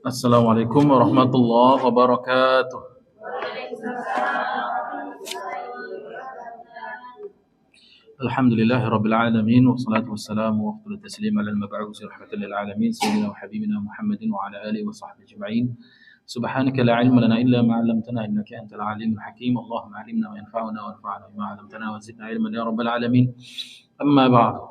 Assalamualaikum warahmatullahi wabarakatuh. Alhamdulillahi rabbil alamin wassalatu wassalamu wa afdalu taslim ala al-mab'uts rahmatan lil alamin sayyidina wa habibina Muhammadin wa ala alihi wa sahbihi ajma'in. Subhanaka la ilma lana illa ma 'allamtana innaka antal alimul hakim. Allahumma 'allimna ma yanfa'una wa anfa'na bima 'allamtana wa zidna ilman ya rabbal alamin. Amma ba'du.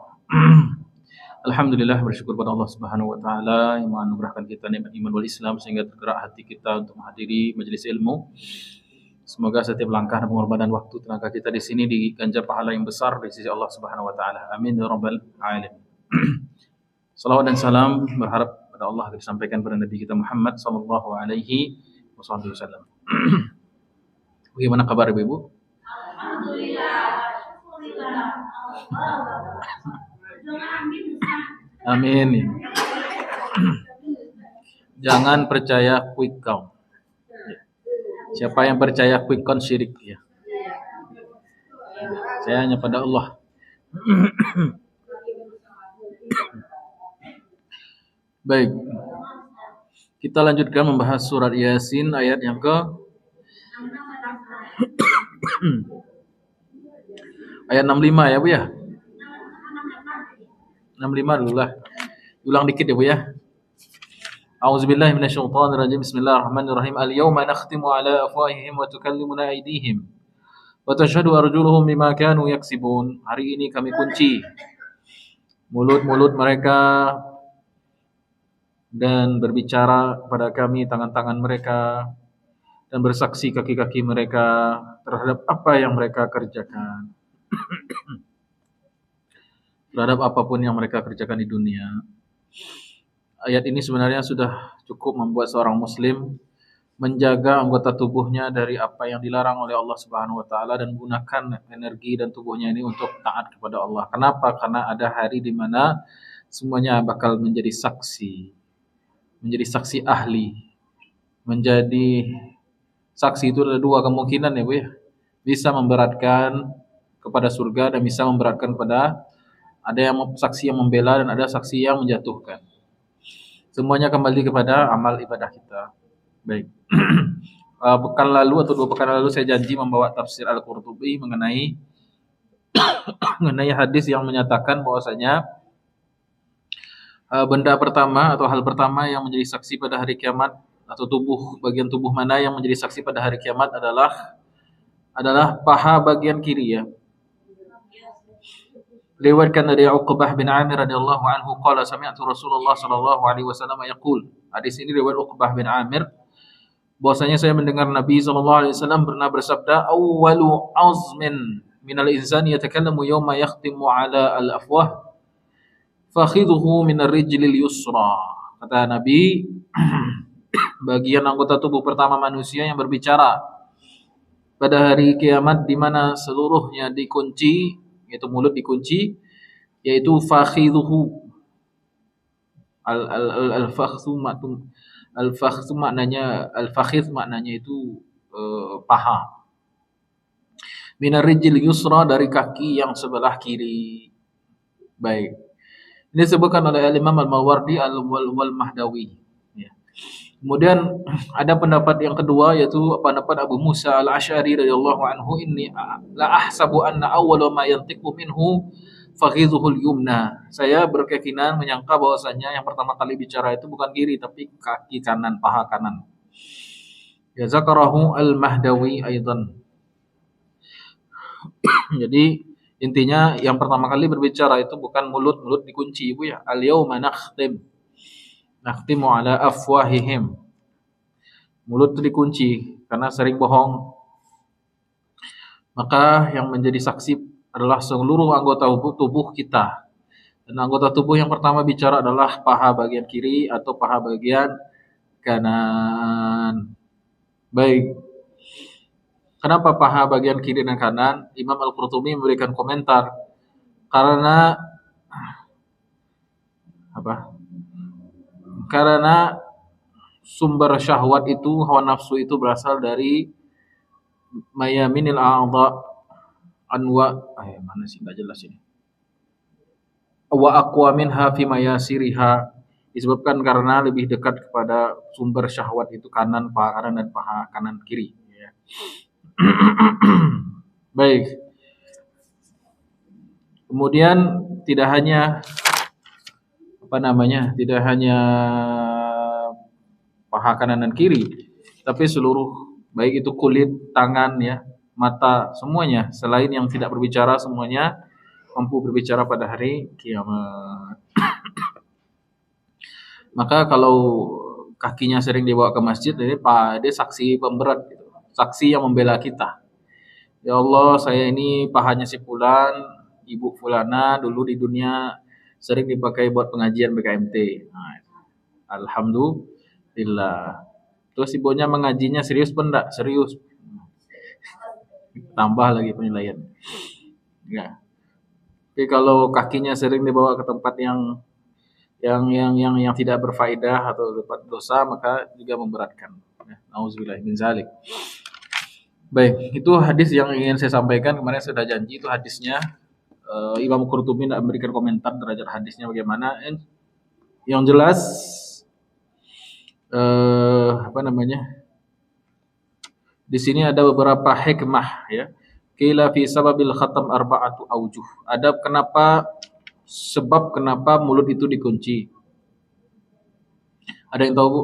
Alhamdulillah, bersyukur pada Allah Subhanahu wa taala yang menganugerahkan kita nikmat iman wal Islam sehingga tergerak hati kita untuk menghadiri majelis ilmu. Semoga setiap langkah dan pengorbanan waktu tenaga kita di sini diganjar pahala yang besar di sisi Allah Subhanahu wa taala. Amin ya rabbal alamin. Salawat dan salam berharap pada Allah disampaikan kepada Nabi kita Muhammad sallallahu alaihi wasallam. Bagaimana kabar Ibu? Amin. Jangan percaya quick count. Siapa yang percaya quick count syirik ya. Saya hanya pada Allah. Baik. Kita lanjutkan membahas surat Yasin ayat yang ke ayat 65 ya Bu ya. 65 dulu lah. Ulang dikit ya Bu ya. A'udzubillahi minasyaitonirrajim. Bismillahirrahmanirrahim. Al-yawma nakhtimu ala afwahihim wa tukallimuna aydihim wa tashhadu arjuluhum bima kanu yaksibun. Hari ini kami kunci mulut-mulut mereka dan berbicara pada kami tangan-tangan mereka dan bersaksi kaki-kaki mereka terhadap apa yang mereka kerjakan. Terhadap apapun yang mereka kerjakan di dunia. Ayat ini sebenarnya sudah cukup membuat seorang muslim menjaga anggota tubuhnya dari apa yang dilarang oleh Allah Subhanahu wa taala dan gunakan energi dan tubuhnya ini untuk taat kepada Allah. Kenapa? Karena ada hari di mana semuanya bakal menjadi saksi ahli. Menjadi saksi itu ada dua kemungkinan ya Bu ya. Bisa memberatkan kepada surga dan bisa memberatkan kepada ada yang saksi yang membela dan ada saksi yang menjatuhkan. Semuanya kembali kepada amal ibadah kita. Baik. Pekan lalu atau 2 pekan lalu saya janji membawa tafsir Al-Qurtubi mengenai hadis yang menyatakan bahwasanya benda pertama atau hal pertama yang menjadi saksi pada hari kiamat atau bagian tubuh mana yang menjadi saksi pada hari kiamat adalah paha bagian kiri ya. Riwayatkan dari Uqbah bin Amir radhiyallahu anhu qala sami'tu Rasulullah sallallahu alaihi wasallam yaqul. Hadis ini riwayat Uqbah bin Amir bahwasanya saya mendengar Nabi sallallahu alaihi wasallam pernah bersabda awwalu azmin minal insani yatakallamu yawma yakhtimu ala al-afwah fakhidhuhu minar rijlil yusra. Kata Nabi bagian anggota tubuh pertama manusia yang berbicara pada hari kiamat di mana seluruhnya dikunci, yaitu mulut dikunci, yaitu fakhidhuhu. Al-fakhidhu maknanya itu paha. Minar rijil yusra dari kaki yang sebelah kiri. Baik. Ini disebutkan oleh Imam Al-Mawardi Al-Mahdawi. Ya. Kemudian ada pendapat yang kedua yaitu pendapat Abu Musa Al-Asy'ari radhiyallahu anhu, inni la ahsabu anna awwala ma yantiqu minhu fakhidhuhul yumna. Saya berkeyakinan menyangka bahwasanya yang pertama kali bicara itu bukan kiri tapi kaki kanan, paha kanan. Ya zakarahu Al-Mahdawi aidan. Jadi intinya yang pertama kali berbicara itu bukan mulut dikunci Ibu ya. Al-yauma nakhtimu ala afwahihim. Mulut itu dikunci karena sering bohong. Maka yang menjadi saksi adalah seluruh anggota tubuh kita. Dan anggota tubuh yang pertama bicara adalah paha bagian kiri atau paha bagian kanan. Baik. Kenapa paha bagian kiri dan kanan? Imam Al-Qurtubi memberikan komentar karena sumber syahwat itu, hawa nafsu itu berasal dari mayaminil a'dha mana sih enggak jelas ini. Wa aqwa minha fi mayasiriha. Disebabkan karena lebih dekat kepada sumber syahwat itu kanan, paha kanan dan paha kanan kiri. Ya. Baik. Kemudian tidak hanya tidak hanya paha kanan dan kiri, tapi seluruh baik itu kulit, tangan ya, mata, semuanya selain yang tidak berbicara semuanya mampu berbicara pada hari kiamat. Maka kalau kakinya sering dibawa ke masjid, dia saksi pemberat gitu. Saksi yang membela kita. Ya Allah, saya ini pahanya si fulan, ibu fulana dulu di dunia sering dipakai buat pengajian BKMT. Nah, alhamdulillah. Terus ibunya mengajinya serius pun enggak? Serius. Tambah lagi penilaian. Ya. Tapi kalau kakinya sering dibawa ke tempat yang tidak berfaedah atau tempat dosa, maka juga memberatkan. Ya, nauzubillah min zalik. Baik, itu hadis yang ingin saya sampaikan. Kemarin sudah janji itu hadisnya. Imam Qurtubi tidak memberikan komentar derajat hadisnya bagaimana. Yang jelas di sini ada beberapa hikmah ya. Qila fi sababil khatam arba'atu aujuh. Ada sebab kenapa mulut itu dikunci. Ada yang tahu, Bu?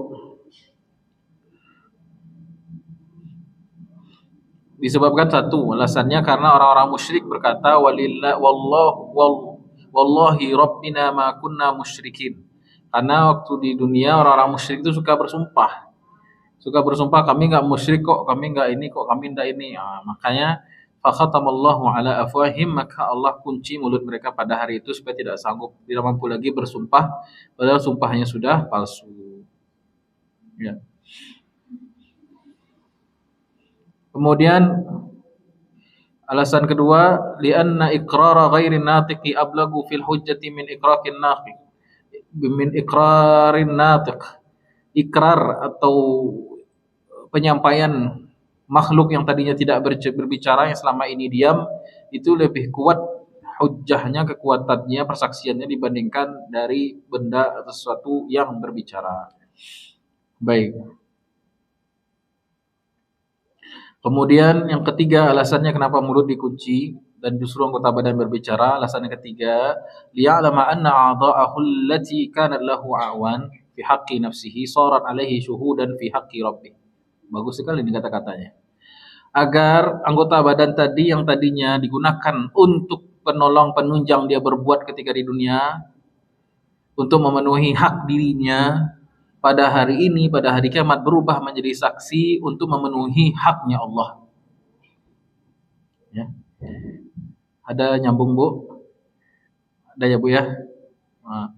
Disebabkan satu, alasannya karena orang-orang musyrik berkata wallahi rabbina ma kunna musyrikin. Karena waktu di dunia orang-orang musyrik itu suka bersumpah. Kami enggak musyrik kok, kami enggak ini kok, kami enggak ini. Makanya fakhatamallahu ala afwahim, maka Allah kunci mulut mereka pada hari itu supaya tidak mampu lagi bersumpah padahal sumpahnya sudah palsu. Ya. Kemudian alasan kedua, li'anna iqrara ghairi natiqi ablagu fil hujjati min iqrarin natiq. Ikrar atau penyampaian makhluk yang tadinya tidak berbicara yang selama ini diam itu lebih kuat hujjahnya, kekuatannya, persaksiannya dibandingkan dari benda atau sesuatu yang berbicara. Baik. Kemudian yang ketiga alasannya kenapa mulut dikunci dan justru anggota badan berbicara. Alasan yang ketiga, liya'lama anna a'dha'ahu allati kanat lahu awan fi haqqi nafsihi sarat alaihi syuhudan fi haqqi rabbih. Bagus sekali ini kata-katanya. Agar anggota badan tadi yang tadinya digunakan untuk penolong penunjang dia berbuat ketika di dunia untuk memenuhi hak dirinya, pada hari ini, pada hari kiamat berubah menjadi saksi untuk memenuhi haknya Allah. Ya. Ada nyambung, Bu? Ada ya, Bu ya? Nah.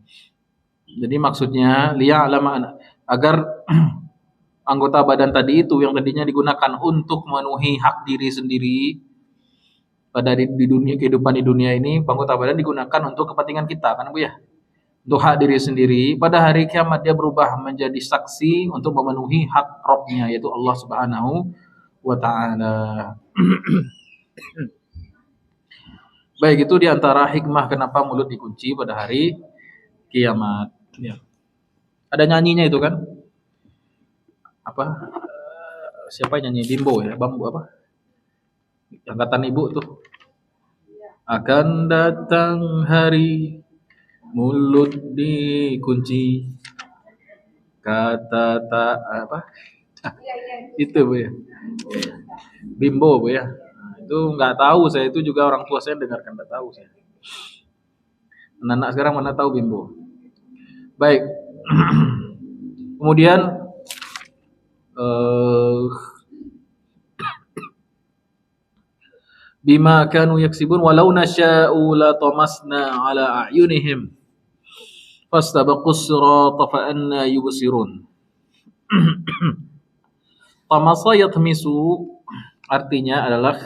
Jadi maksudnya liya'lama agar anggota badan tadi itu yang tadinya digunakan untuk memenuhi hak diri sendiri pada di dunia, kehidupan di dunia ini, anggota badan digunakan untuk kepentingan kita, kan Bu ya? Untuk hak diri sendiri, pada hari kiamat dia berubah menjadi saksi untuk memenuhi hak Rabb-nya, yaitu Allah Subhanahu wa ta'ala. Baik, itu diantara hikmah kenapa mulut dikunci pada hari kiamat. Ya. Ada nyanyinya itu kan? Apa? Siapa yang nyanyi? Bimbo ya? Bambu apa? Angkatan ibu tuh. Akan datang hari mulut dikunci, kata tak apa? Itu Bu ya. Bimbo Bu ya. Itu nggak tahu saya, itu juga orang tua saya dengarkan, nggak tahu saya. Anak-anak sekarang mana tahu Bimbo. Baik. Kemudian bima kanu yaksibun walau nasya'u la tamasna ala a'yunihim fastabaqus sirata fa anna yubsirun. Tamasa yatmisu artinya adalah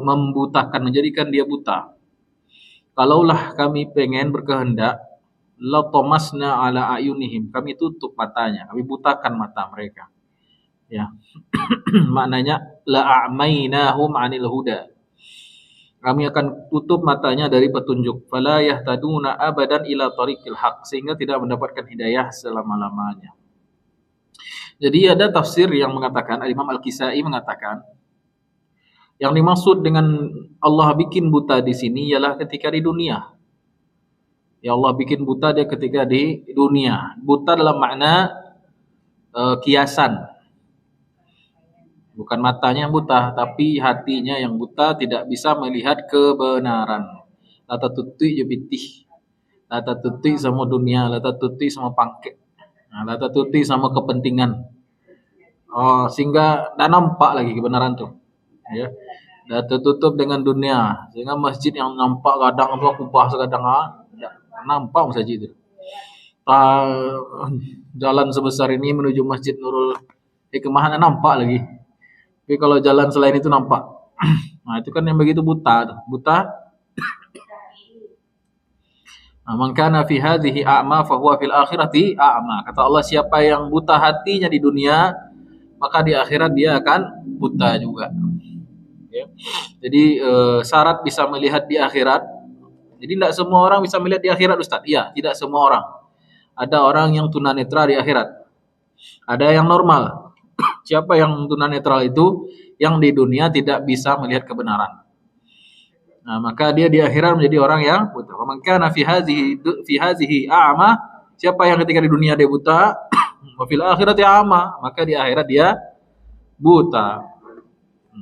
membutakan, menjadikan dia buta. Kalaulah kami pengen berkehendak, la tamasna ala ayunihim, kami tutup matanya, kami butakan mata mereka. Ya. Maknanya la a'mainahum 'anil huda. Kami akan tutup matanya dari petunjuk. Fala yahtaduna abadan ila tariqil haq, sehingga tidak mendapatkan hidayah selama-lamanya. Jadi ada tafsir yang mengatakan, Imam Al-Kisai mengatakan, yang dimaksud dengan Allah bikin buta di sini ialah ketika di dunia. Ya Allah bikin buta dia ketika di dunia. Buta dalam makna kiasan. Bukan matanya yang buta, tapi hatinya yang buta, tidak bisa melihat kebenaran. Lata tuti jepitih. Lata tuti sama dunia, lata tuti sama pangke. Nah, lata tuti sama kepentingan. Oh, sehingga tidak nampak lagi kebenaran tuh. Ya. Dan tertutup dengan dunia. Sehingga masjid yang nampak kadang apa kubah sekadang nampak masjid itu. Jalan sebesar ini menuju Masjid Nurul Hikmah nampak lagi. Tapi kalau jalan selain itu nampak. Nah, itu kan yang begitu buta. Buta. Man kana fi hadhihi a'ma fa huwa fil akhirati a'ma. Kata Allah, siapa yang buta hatinya di dunia, maka di akhirat dia akan buta juga. Ya. Jadi syarat bisa melihat di akhirat. Jadi tidak semua orang bisa melihat di akhirat, Ustaz. Iya, tidak semua orang. Ada orang yang tunanetra di akhirat. Ada yang normal. Siapa yang tunanetra itu? Yang di dunia tidak bisa melihat kebenaran. Nah, maka dia di akhirat menjadi orang yang buta. Man kana fi hadhihi a'ma, siapa yang ketika di dunia dia buta, wa fil akhirati a'ma, maka di akhirat dia buta.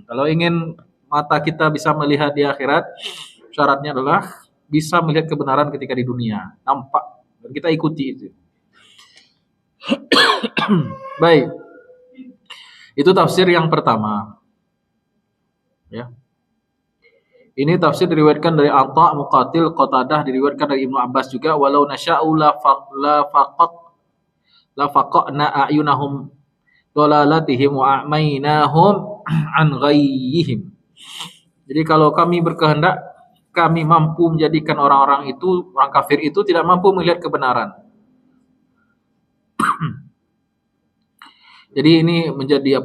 Kalau ingin mata kita bisa melihat di akhirat, syaratnya adalah bisa melihat kebenaran ketika di dunia, nampak, dan kita ikuti itu. Baik. Itu tafsir yang pertama. Ya. Ini tafsir diriwayatkan dari Atha, Muqatil, Qatadah, diriwayatkan dari Ibnu Abbas juga, walau nasya'u la faqna a'yunahum dalalatihim wa a'mainahum an ghayyihim. Jadi kalau kami berkehendak, kami mampu menjadikan orang-orang itu, orang kafir itu tidak mampu melihat kebenaran. Jadi ini menjadi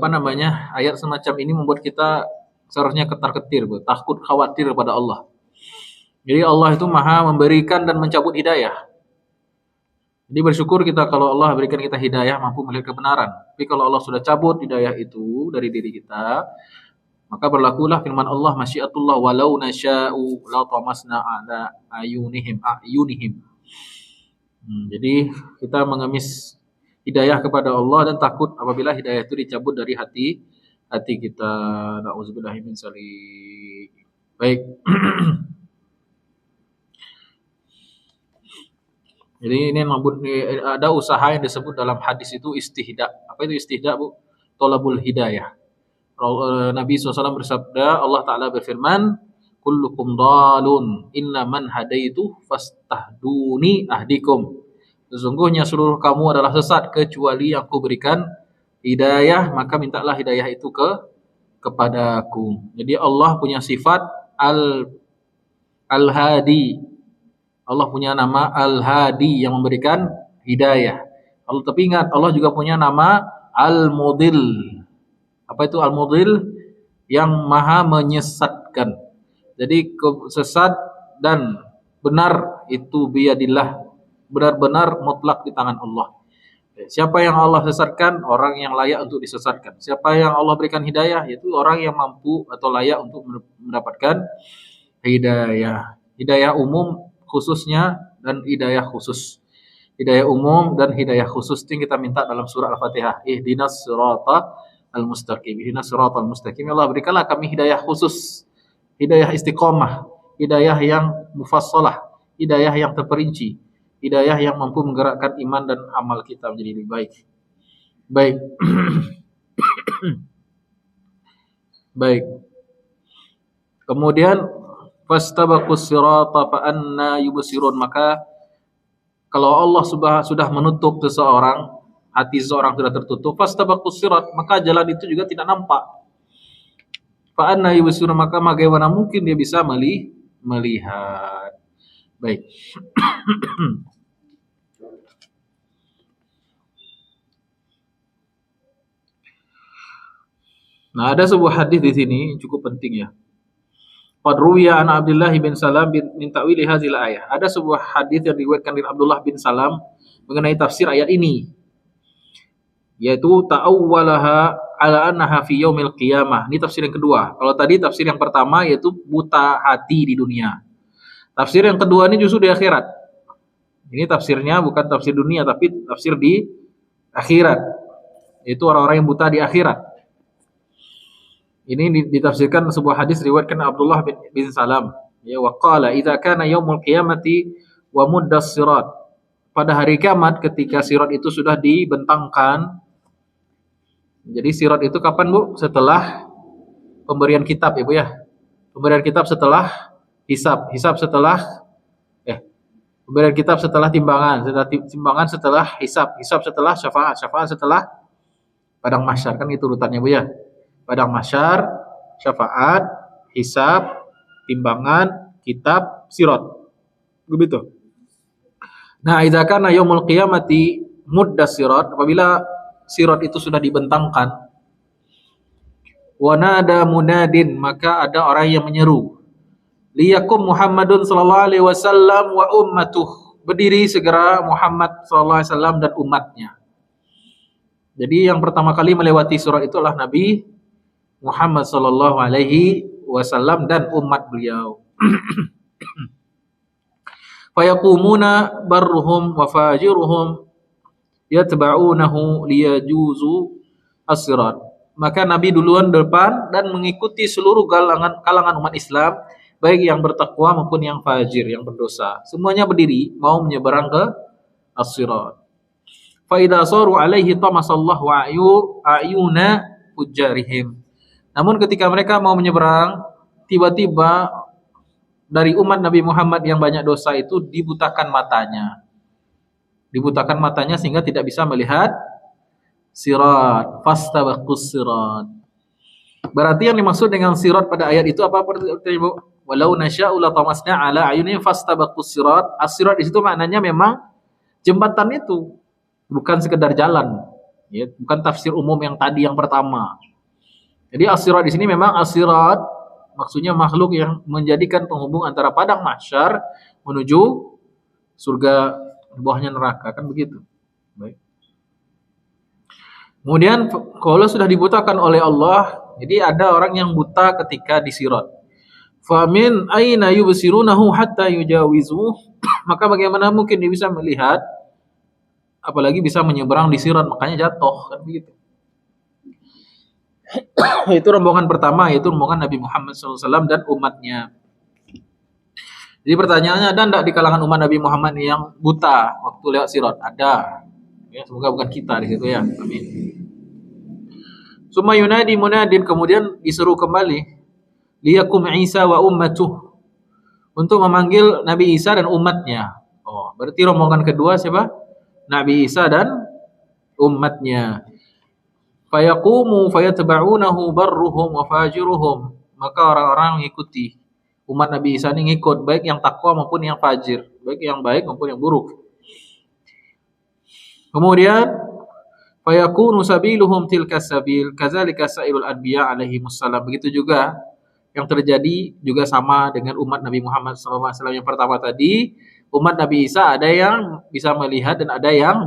ayat semacam ini membuat kita seharusnya ketar-ketir, takut, khawatir kepada Allah. Jadi Allah itu maha memberikan dan mencabut hidayah. Jadi bersyukur kita kalau Allah berikan kita hidayah mampu melihat kebenaran. Tapi kalau Allah sudah cabut hidayah itu dari diri kita, maka berlakulah firman Allah, masyiatullah walau nasya'u la tamasna ala ayunihim. Jadi kita mengemis hidayah kepada Allah dan takut apabila hidayah itu dicabut dari hati kita. Nauzubillahi min dzalik. Baik. Jadi ini ada usaha yang disebut dalam hadis itu istihda. Apa itu istihda, Bu? Thalabul hidayah. Nabi SAW bersabda, Allah Ta'ala berfirman, kullukum dhalun illa man hadaitu fastahduni ahdikum. Sesungguhnya seluruh kamu adalah sesat kecuali yang kuberikan hidayah, maka mintalah hidayah itu kepadaku. Jadi Allah punya sifat Al-Hadi. Allah punya nama Al-Hadi yang memberikan hidayah. Tapi ingat, Allah juga punya nama Al-Mudil. Apa itu Al-Mudil? Yang maha menyesatkan. Jadi sesat dan benar itu biyadillah. Benar-benar mutlak di tangan Allah. Siapa yang Allah sesatkan, orang yang layak untuk disesatkan. Siapa yang Allah berikan hidayah, yaitu orang yang mampu atau layak untuk mendapatkan hidayah. Hidayah umum khususnya dan hidayah khusus. Hidayah umum dan hidayah khusus itu kita minta dalam surah Al-Fatihah. Ihdinas siratal al-mustaqim. Ihdinas siratal mustaqim. Allah berikanlah kami hidayah khusus. Hidayah istiqomah. Hidayah yang mufassalah. Hidayah yang terperinci. Hidayah yang mampu menggerakkan iman dan amal kita menjadi lebih baik. Baik. Baik. Kemudian fastabaqus sirata fa anna yubsirun, maka kalau Allah sudah menutup seseorang, hati seseorang sudah tertutup, fastabaqus sirat, maka jalan itu juga tidak nampak. Fa anna yubsirun, maka bagaimana mungkin dia bisa melihat. Baik. Nah, ada sebuah hadis di sini cukup penting ya. Qad ruwiya an Abdullah bin Salam min ta'wil hadhil ayah. Ada sebuah hadis yang diriwayatkan dari Abdullah bin Salam mengenai tafsir ayat ini, yaitu ta'awwalaha ala annaha fi yaumil qiyamah. Ini tafsir yang kedua. Kalau tadi tafsir yang pertama yaitu buta hati di dunia. Tafsir yang kedua ini justru di akhirat. Ini tafsirnya bukan tafsir dunia tapi tafsir di akhirat. Itu orang-orang yang buta di akhirat. Ini ditafsirkan sebuah hadis riwayatkan Abdullah bin Salam. Ya, wa qala idza kana yaumul qiyamati wa muddas sirat. Pada hari kiamat ketika sirat itu sudah dibentangkan. Jadi sirat itu kapan, Bu? Setelah pemberian kitab ya, Bu ya. Pemberian kitab setelah hisab, hisab setelah pemberian kitab setelah timbangan, setelah timbangan setelah hisab, hisab setelah syafaat, syafaat setelah padang mahsyar, kan itu urutannya, Bu ya. Padang mahsyar, syafaat, hisab, timbangan, kitab, sirat. Begitu. Nah, idza kana yaumul qiyamati muddas sirat, apabila sirat itu sudah dibentangkan, wa nada munadin, maka ada orang yang menyeru, liyakum Muhammadun sallallahu alaihi wasallam wa ummatuh, berdiri segera Muhammad sallallahu alaihi wasallam dan umatnya. Jadi yang pertama kali melewati surat itulah Nabi Muhammad sallallahu alaihi wasallam dan umat beliau. Fayaqumuna barruhum wa fajiruhum yatba'unahu liyajuzu as-sirat. Maka Nabi duluan depan dan mengikuti seluruh kalangan umat Islam, baik yang bertakwa maupun yang fajir, yang berdosa. Semuanya berdiri mau menyeberang ke as-sirat. Fa idza saru alaihi tamasallahu ayuna fujarihim. Namun ketika mereka mau menyeberang, tiba-tiba dari umat Nabi Muhammad yang banyak dosa itu dibutakan matanya. Dibutakan matanya sehingga tidak bisa melihat sirat. Fastabaqus sirat. Berarti yang dimaksud dengan sirat pada ayat itu apa? Ibu? Walau nasya'u la tamasna ala ayunihim fastabaqus sirat. As-sirat di situ maknanya memang jembatan itu, bukan sekedar jalan. Ya, bukan tafsir umum yang tadi yang pertama. Jadi as-sirat di sini memang as-sirat maksudnya makhluk yang menjadikan penghubung antara padang mahsyar menuju surga, bawahnya neraka, kan begitu. Baik. Kemudian kalau sudah dibutakan oleh Allah, jadi ada orang yang buta ketika di sirat. Famin aina yubsirunahu hatta yujawizu. Maka bagaimana mungkin dia bisa melihat, apalagi bisa menyeberang di sirat, makanya jatuh, kan begitu. Itu rombongan pertama, yaitu rombongan Nabi Muhammad SAW dan umatnya. Jadi pertanyaannya, ada enggak di kalangan umat Nabi Muhammad yang buta waktu lewat sirat? Ada. Ya, semoga bukan kita di situ ya. Amin. Summa yunadi munadin, kemudian disuruh kembali, liyakum Isa wa ummatuh, untuk memanggil Nabi Isa dan umatnya. Oh, berarti rombongan kedua siapa? Nabi Isa dan umatnya. Fayaqumu fayatba'unahu barruhum wa fajiruhum. Maka orang-orang mengikuti umat Nabi Isa ini, ngikut baik yang takwa maupun yang fajir, baik yang baik maupun yang buruk. Kemudian fayakunu sabiluhum tilkas sabil kadzalika sairul anbiya alaihi wassalam. Begitu juga yang terjadi juga sama dengan umat Nabi Muhammad SAW yang pertama tadi. Umat Nabi Isa ada yang bisa melihat dan ada yang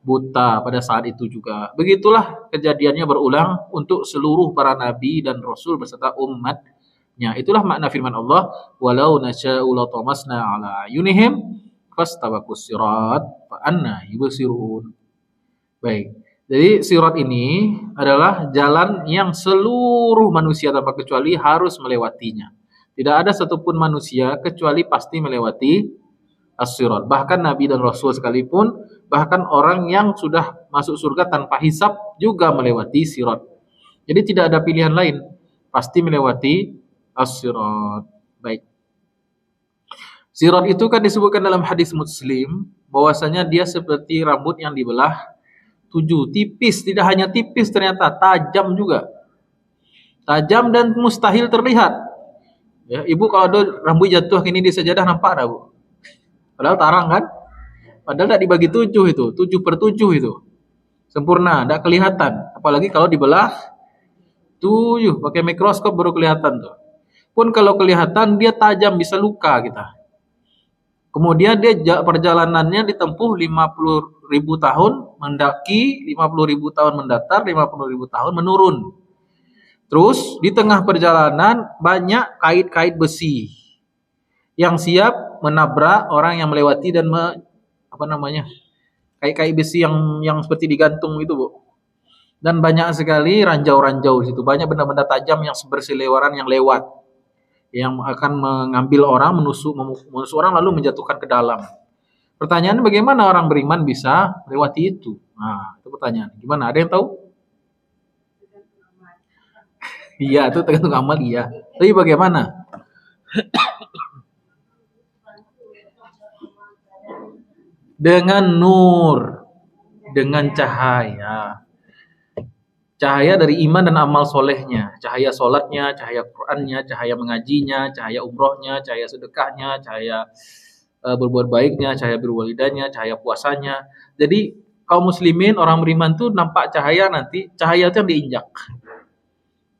buta pada saat itu juga. Begitulah kejadiannya berulang untuk seluruh para nabi dan rasul beserta umatnya. Itulah makna firman Allah, walau nasya'u latamasna ala ayunihim fastabaqus sirat fa anna yubsirun. Baik. Jadi sirat ini adalah jalan yang seluruh manusia tanpa kecuali harus melewatinya. Tidak ada satupun manusia kecuali pasti melewati as-sirat. Bahkan nabi dan rasul sekalipun, bahkan orang yang sudah masuk surga tanpa hisab juga melewati sirat. Jadi tidak ada pilihan lain, pasti melewati as-sirat. Baik. Sirat itu kan disebutkan dalam hadis Muslim bahwasanya dia seperti rambut yang dibelah 7, tipis, tidak hanya tipis, ternyata tajam juga. Tajam dan mustahil terlihat. Ya, ibu kalau ada rambut jatuh ini di sajadah nampak dah, Bu? Padahal tarang kan? Padahal tidak dibagi 7 itu, 7/7 itu. Sempurna, tidak kelihatan. Apalagi kalau dibelah 7, pakai mikroskop baru kelihatan tuh. pun kalau kelihatan dia tajam bisa luka kita. Kemudian dia perjalanannya ditempuh 50.000 tahun mendaki, 50.000 tahun mendatar, 50.000 tahun menurun. Terus di tengah perjalanan banyak kait-kait besi yang siap menabrak orang yang melewati dan kait-kait besi yang seperti digantung itu, Bu. Dan banyak sekali ranjau-ranjau di situ, banyak benda-benda tajam yang berseliweran yang lewat, yang akan mengambil orang, menusuk orang lalu menjatuhkan ke dalam. Pertanyaannya bagaimana orang beriman bisa melewati itu? Nah, itu pertanyaan. Gimana? Ada yang tahu? Iya, itu tergantung amal, iya. Tapi bagaimana? Dengan nur, dengan cahaya. Cahaya dari iman dan amal solehnya. Cahaya solatnya, cahaya Qur'annya, cahaya mengajinya, cahaya umrohnya, cahaya sedekahnya, cahaya berbuat baiknya, cahaya berwalidanya, cahaya puasanya. Jadi kaum muslimin, orang beriman tuh nampak cahaya nanti, cahaya itu yang diinjak.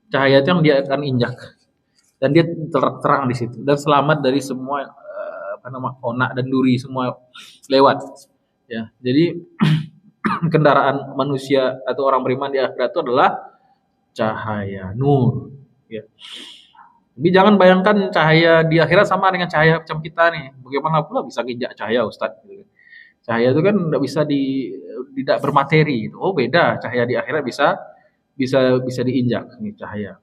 Cahaya itu yang dia akan injak. Dan dia terang di situ dan selamat dari semua onak dan duri semua lewat. Ya. Jadi kendaraan manusia atau orang beriman di akhirat itu adalah cahaya nur. Ya. Jadi jangan bayangkan cahaya di akhirat sama dengan cahaya macam kita nih. Bagaimana pula bisa injak cahaya, Ustaz? Cahaya itu kan tidak bermateri. Oh, beda. Cahaya di akhirat bisa diinjak ini cahaya.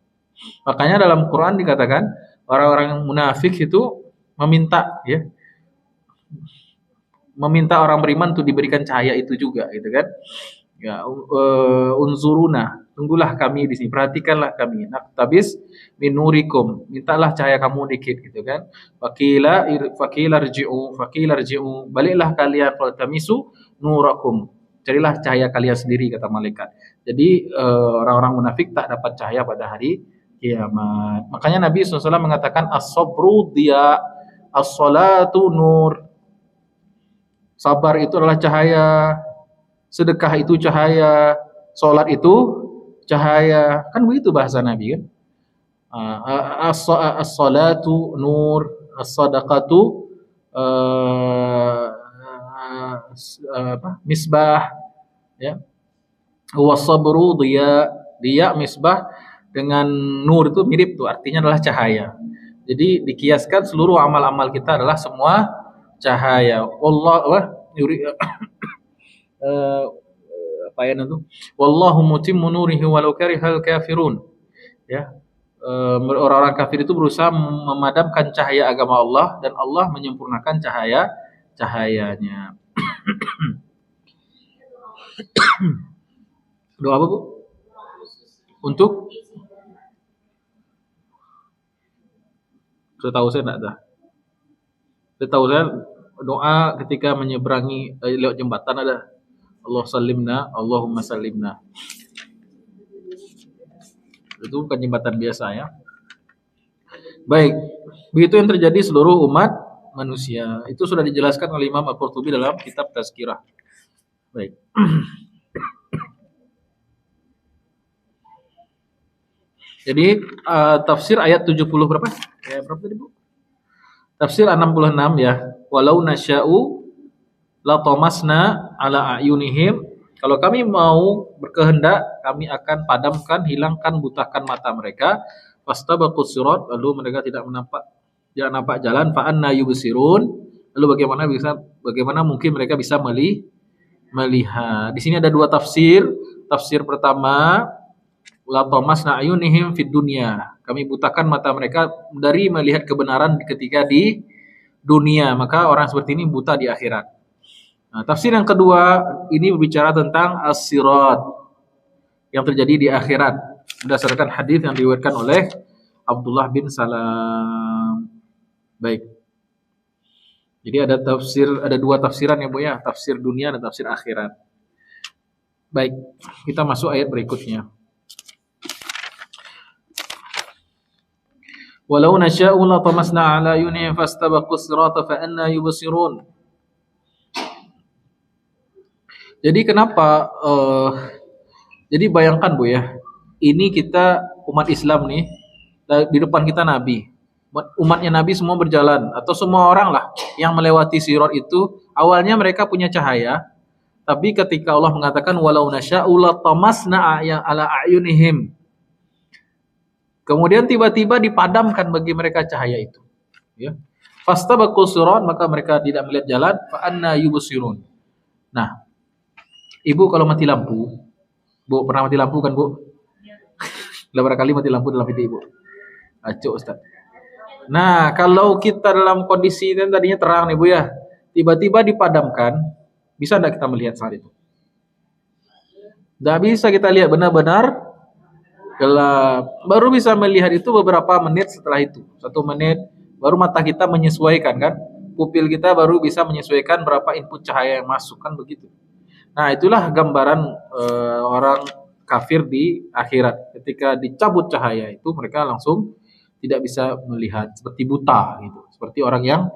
Makanya dalam Quran dikatakan orang-orang munafik itu meminta orang beriman untuk diberikan cahaya itu juga, gitu kan? Ya, unzuruna, tunggulah kami di sini, perhatikanlah kami. Naktabis min nurikum, mintalah cahaya kamu dikit, gitu kan? Fakila rji'u, baliklah kalian faltamisu nurakum. Carilah cahaya kalian sendiri, kata malaikat. Jadi orang-orang munafik tak dapat cahaya pada hari kiamat. Makanya Nabi SAW mengatakan as-sabru diya, as-salatu nur. Sabar itu adalah cahaya, sedekah itu cahaya, sholat itu cahaya. Kan begitu bahasa Nabi kan? As-salatu nur, as-sadaqatu misbah, ya. Was-sabru diya misbah, dengan nur itu mirip tuh, artinya adalah cahaya. Jadi dikiaskan seluruh amal-amal kita adalah semua cahaya. Wallahu mutimmu nurihi walau karihal kafirun. Ya. Orang-orang kafir itu berusaha memadamkan cahaya agama Allah dan Allah menyempurnakan cahayanya. Doa apa, Bu? Untuk setahu saya enggak ada. Setahu saya doa ketika menyeberangi lewat jembatan ada Allahumma salimna. Itu bukan jembatan biasa ya. Baik, begitu yang terjadi seluruh umat manusia. Itu sudah dijelaskan oleh Imam Al-Qurtubi dalam kitab Tazkirah. Baik. Jadi tafsir ayat 70 berapa? Ya, berapa tadi, Bu? Tafsir 66 ya. Walau nasya'u la tamasna ala ayunihim. Kalau kami mau berkehendak, kami akan padamkan, hilangkan, butakan mata mereka. Fastabaqus sirat, lalu mereka tidak nampak jalan. Fa anna yubsirun. Lalu bagaimana mungkin mereka bisa melihat. Di sini ada dua tafsir. Tafsir pertama, la tamasna ayunihim fid dunya. Kami butakan mata mereka dari melihat kebenaran ketika di dunia, maka orang seperti ini buta di akhirat. Nah, tafsir yang kedua ini berbicara tentang as-sirat yang terjadi di akhirat berdasarkan hadis yang diriwayatkan oleh Abdullah bin Salam. Baik. Jadi ada dua tafsiran ya, Bu ya, tafsir dunia dan tafsir akhirat. Baik, kita masuk ayat berikutnya. Walau nasya'u la tamasna 'ala ayunihim fastabaqus sirata fa anna yubsirun. Jadi kenapa jadi bayangkan, Bu ya. Ini kita umat Islam nih, di depan kita Nabi. Umatnya Nabi semua berjalan atau semua orang lah yang melewati Sirat itu awalnya mereka punya cahaya, tapi ketika Allah mengatakan walau nasya'u latamasna ala a'yunihim, kemudian tiba-tiba dipadamkan bagi mereka cahaya itu, ya. Fastabaqu sirat, maka mereka tidak melihat jalan, fa anna yubsirun. Nah, Ibu kalau mati lampu, Bu pernah mati lampu kan, Bu? Berapa kali mati lampu dalam hidup Ibu? Acuk Ustaz. Nah, kalau kita dalam kondisi yang tadinya terang nih Bu ya, tiba-tiba dipadamkan, bisa enggak kita melihat saat itu? Enggak bisa kita lihat, benar-benar gelap. Baru bisa melihat itu beberapa menit setelah itu. 1 menit baru mata kita menyesuaikan kan? Pupil kita baru bisa menyesuaikan berapa input cahaya yang masuk kan begitu. Nah, itulah gambaran orang kafir di akhirat. Ketika dicabut cahaya itu mereka langsung tidak bisa melihat, seperti buta gitu. Seperti orang yang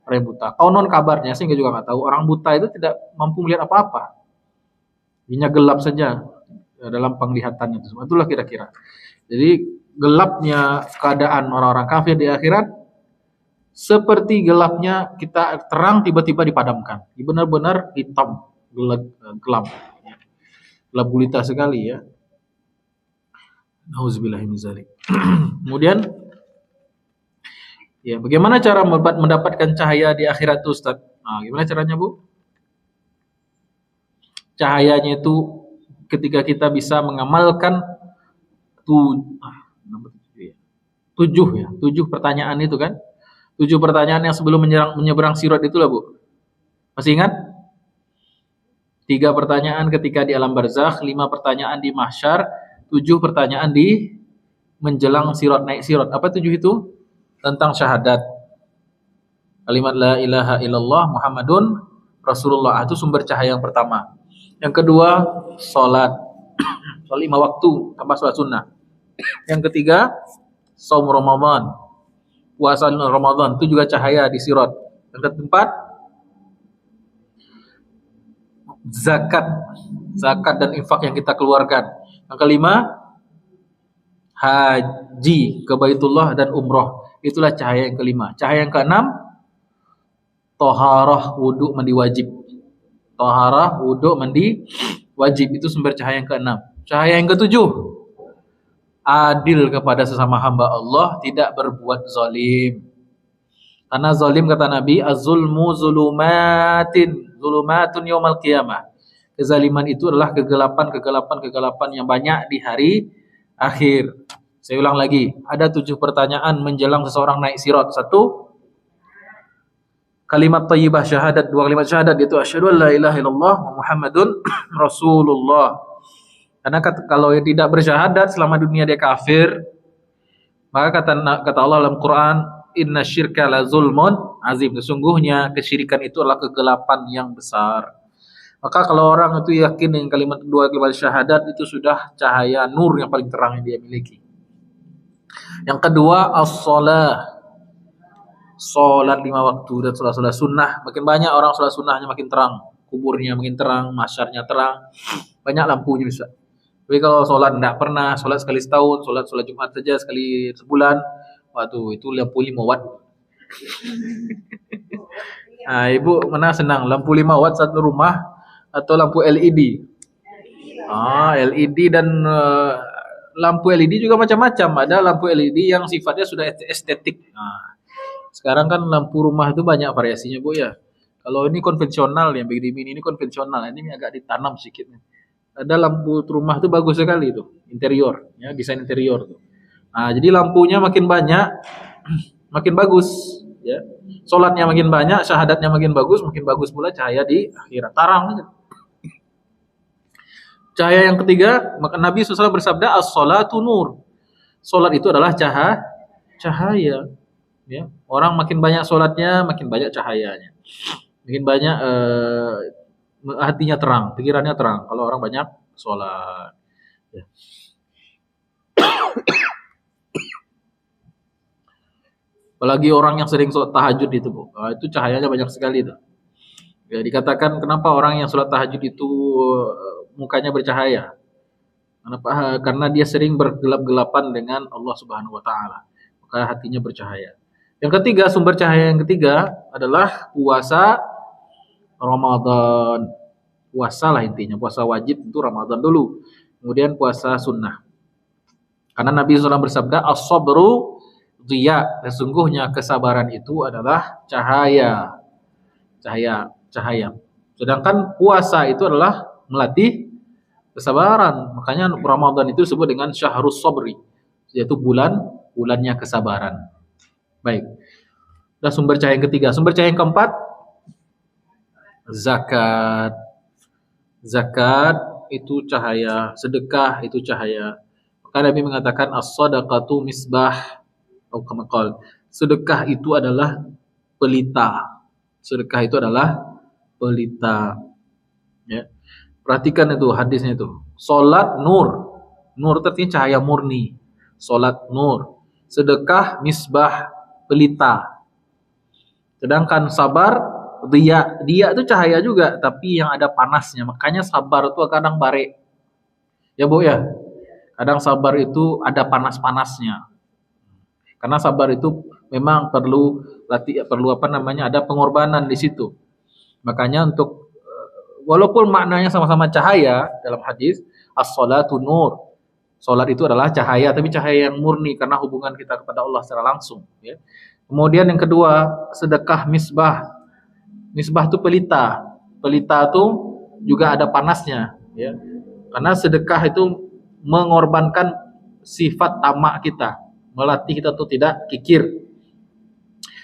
buta. Konon kabarnya sih juga nggak tahu, orang buta itu tidak mampu melihat apa-apa. Hanya gelap saja dalam penglihatannya itu. Itulah kira-kira. Jadi gelapnya keadaan orang-orang kafir di akhirat seperti gelapnya kita terang tiba-tiba dipadamkan. Benar-benar hitam, gelap. Gelap gulita sekali ya. Nauzubillahi min dzalik. Kemudian ya, bagaimana cara mendapatkan cahaya di akhirat itu, Ustaz? Nah, gimana caranya, Bu? Cahayanya itu ketika kita bisa mengamalkan tujuh pertanyaan itu kan? 7 pertanyaan yang sebelum menyeberang sirat itulah, Bu. Masih ingat? 3 pertanyaan ketika di alam barzakh, 5 pertanyaan di mahsyar, 7 pertanyaan di menjelang sirat, naik sirat. Apa 7 itu? Tentang syahadat. Kalimat la ilaha illallah Muhammadun Rasulullah, itu sumber cahaya yang pertama. Yang kedua, salat. Salat 5 waktu tambah salat sunnah. Yang ketiga, saum Ramadan. Puasa Ramadan itu juga cahaya di sirat. Yang keempat, zakat dan infak yang kita keluarkan. Yang kelima, haji ke Baitullah dan umroh. Itulah cahaya yang kelima. Cahaya yang keenam, toharah wudu mandi wajib. Toharah wudu mandi wajib, itu sumber cahaya yang keenam. Cahaya yang ketujuh, adil kepada sesama hamba Allah, tidak berbuat zalim. Karena zalim kata Nabi, az-zulmu zulumatun yaumal qiyamah. Kezaliman itu adalah kegelapan yang banyak di hari akhir. Saya ulang lagi, ada 7 pertanyaan menjelang seseorang naik sirat. 1, kalimat thayyibah syahadat. 2 kalimat syahadat, yaitu asyhadu an la ilaha illallah wa Muhammadun Rasulullah. Karena kalau tidak bersyahadat selama dunia dia kafir, maka kata Allah dalam Quran, inna syirka la zulmun azim. Sesungguhnya kesyirikan itu adalah kegelapan yang besar. Maka kalau orang itu yakin dengan kalimat 2 kalimat syahadat, itu sudah cahaya nur yang paling terang yang dia miliki. Yang kedua, as-shalah. Salat 5 waktu dan salat sunnah. Makin banyak orang salat sunnahnya makin terang, kuburnya makin terang, masyarnya terang, banyak lampunya bisa. Tapi kalau sholat tidak pernah, sholat sekali setahun, sholat Jumat saja sekali sebulan, waduh itu lampu 5 watt. Nah, Ibu mana senang lampu 5 watt satu rumah atau lampu LED? LED dan lampu LED juga macam-macam. Ada lampu LED yang sifatnya sudah estetik. Nah, sekarang kan lampu rumah itu banyak variasinya, Bu ya. Kalau ini konvensional, yang begini ini konvensional, ini agak ditanam sedikit. Ada lampu rumah itu bagus sekali itu, interior, ya, desain interior tuh. Nah, jadi lampunya makin banyak, makin bagus, ya. Salatnya makin banyak, syahadatnya makin bagus pula cahaya di akhirat. Tarang aja. Cahaya yang ketiga, maka Nabi SAW bersabda, as-salatu nur. Salat itu adalah cahaya. Ya. Orang makin banyak salatnya, makin banyak cahayanya. Makin banyak hatinya terang, pikirannya terang. Kalau orang banyak sholat. Ya. Apalagi orang yang sering sholat tahajud itu, Bu. Itu cahayanya banyak sekali itu. Ya, dikatakan kenapa orang yang sholat tahajud itu mukanya bercahaya? Kenapa? Karena dia sering bergelap-gelapan dengan Allah Subhanahu Wa Taala. Maka hatinya bercahaya. Yang ketiga, sumber cahaya yang ketiga adalah puasa Ramadan. Puasa lah intinya, puasa wajib itu Ramadan dulu. Kemudian puasa sunnah. Karena Nabi SAW bersabda, as-sabru dhiya, sesungguhnya kesabaran itu adalah cahaya. Cahaya. Sedangkan puasa itu adalah melatih kesabaran. Makanya Ramadan itu disebut dengan syahrus sabri, yaitu bulannya kesabaran. Baik. Dan sumber cahaya yang ketiga. Sumber cahaya yang keempat, zakat. Zakat itu cahaya, sedekah itu cahaya. Maka Nabi mengatakan as-shadaqatu misbah, atau kama qala, sedekah itu adalah pelita. Sedekah itu adalah pelita. Ya. Perhatikan itu hadisnya itu. Salat nur. Nur itu artinya cahaya murni. Salat nur. Sedekah misbah, pelita. Sedangkan sabar dia itu cahaya juga, tapi yang ada panasnya. Makanya sabar itu kadang bare. Ya Bu ya. Kadang sabar itu ada panas-panasnya. Karena sabar itu memang perlu ada pengorbanan di situ. Makanya untuk walaupun maknanya sama-sama cahaya dalam hadis, as-salatu nur. Salat itu adalah cahaya, tapi cahaya yang murni karena hubungan kita kepada Allah secara langsung, ya. Kemudian yang kedua, sedekah misbah. Misbah itu pelita. Pelita itu juga ada panasnya, ya. Karena sedekah itu mengorbankan sifat tamak kita, melatih kita untuk tidak kikir.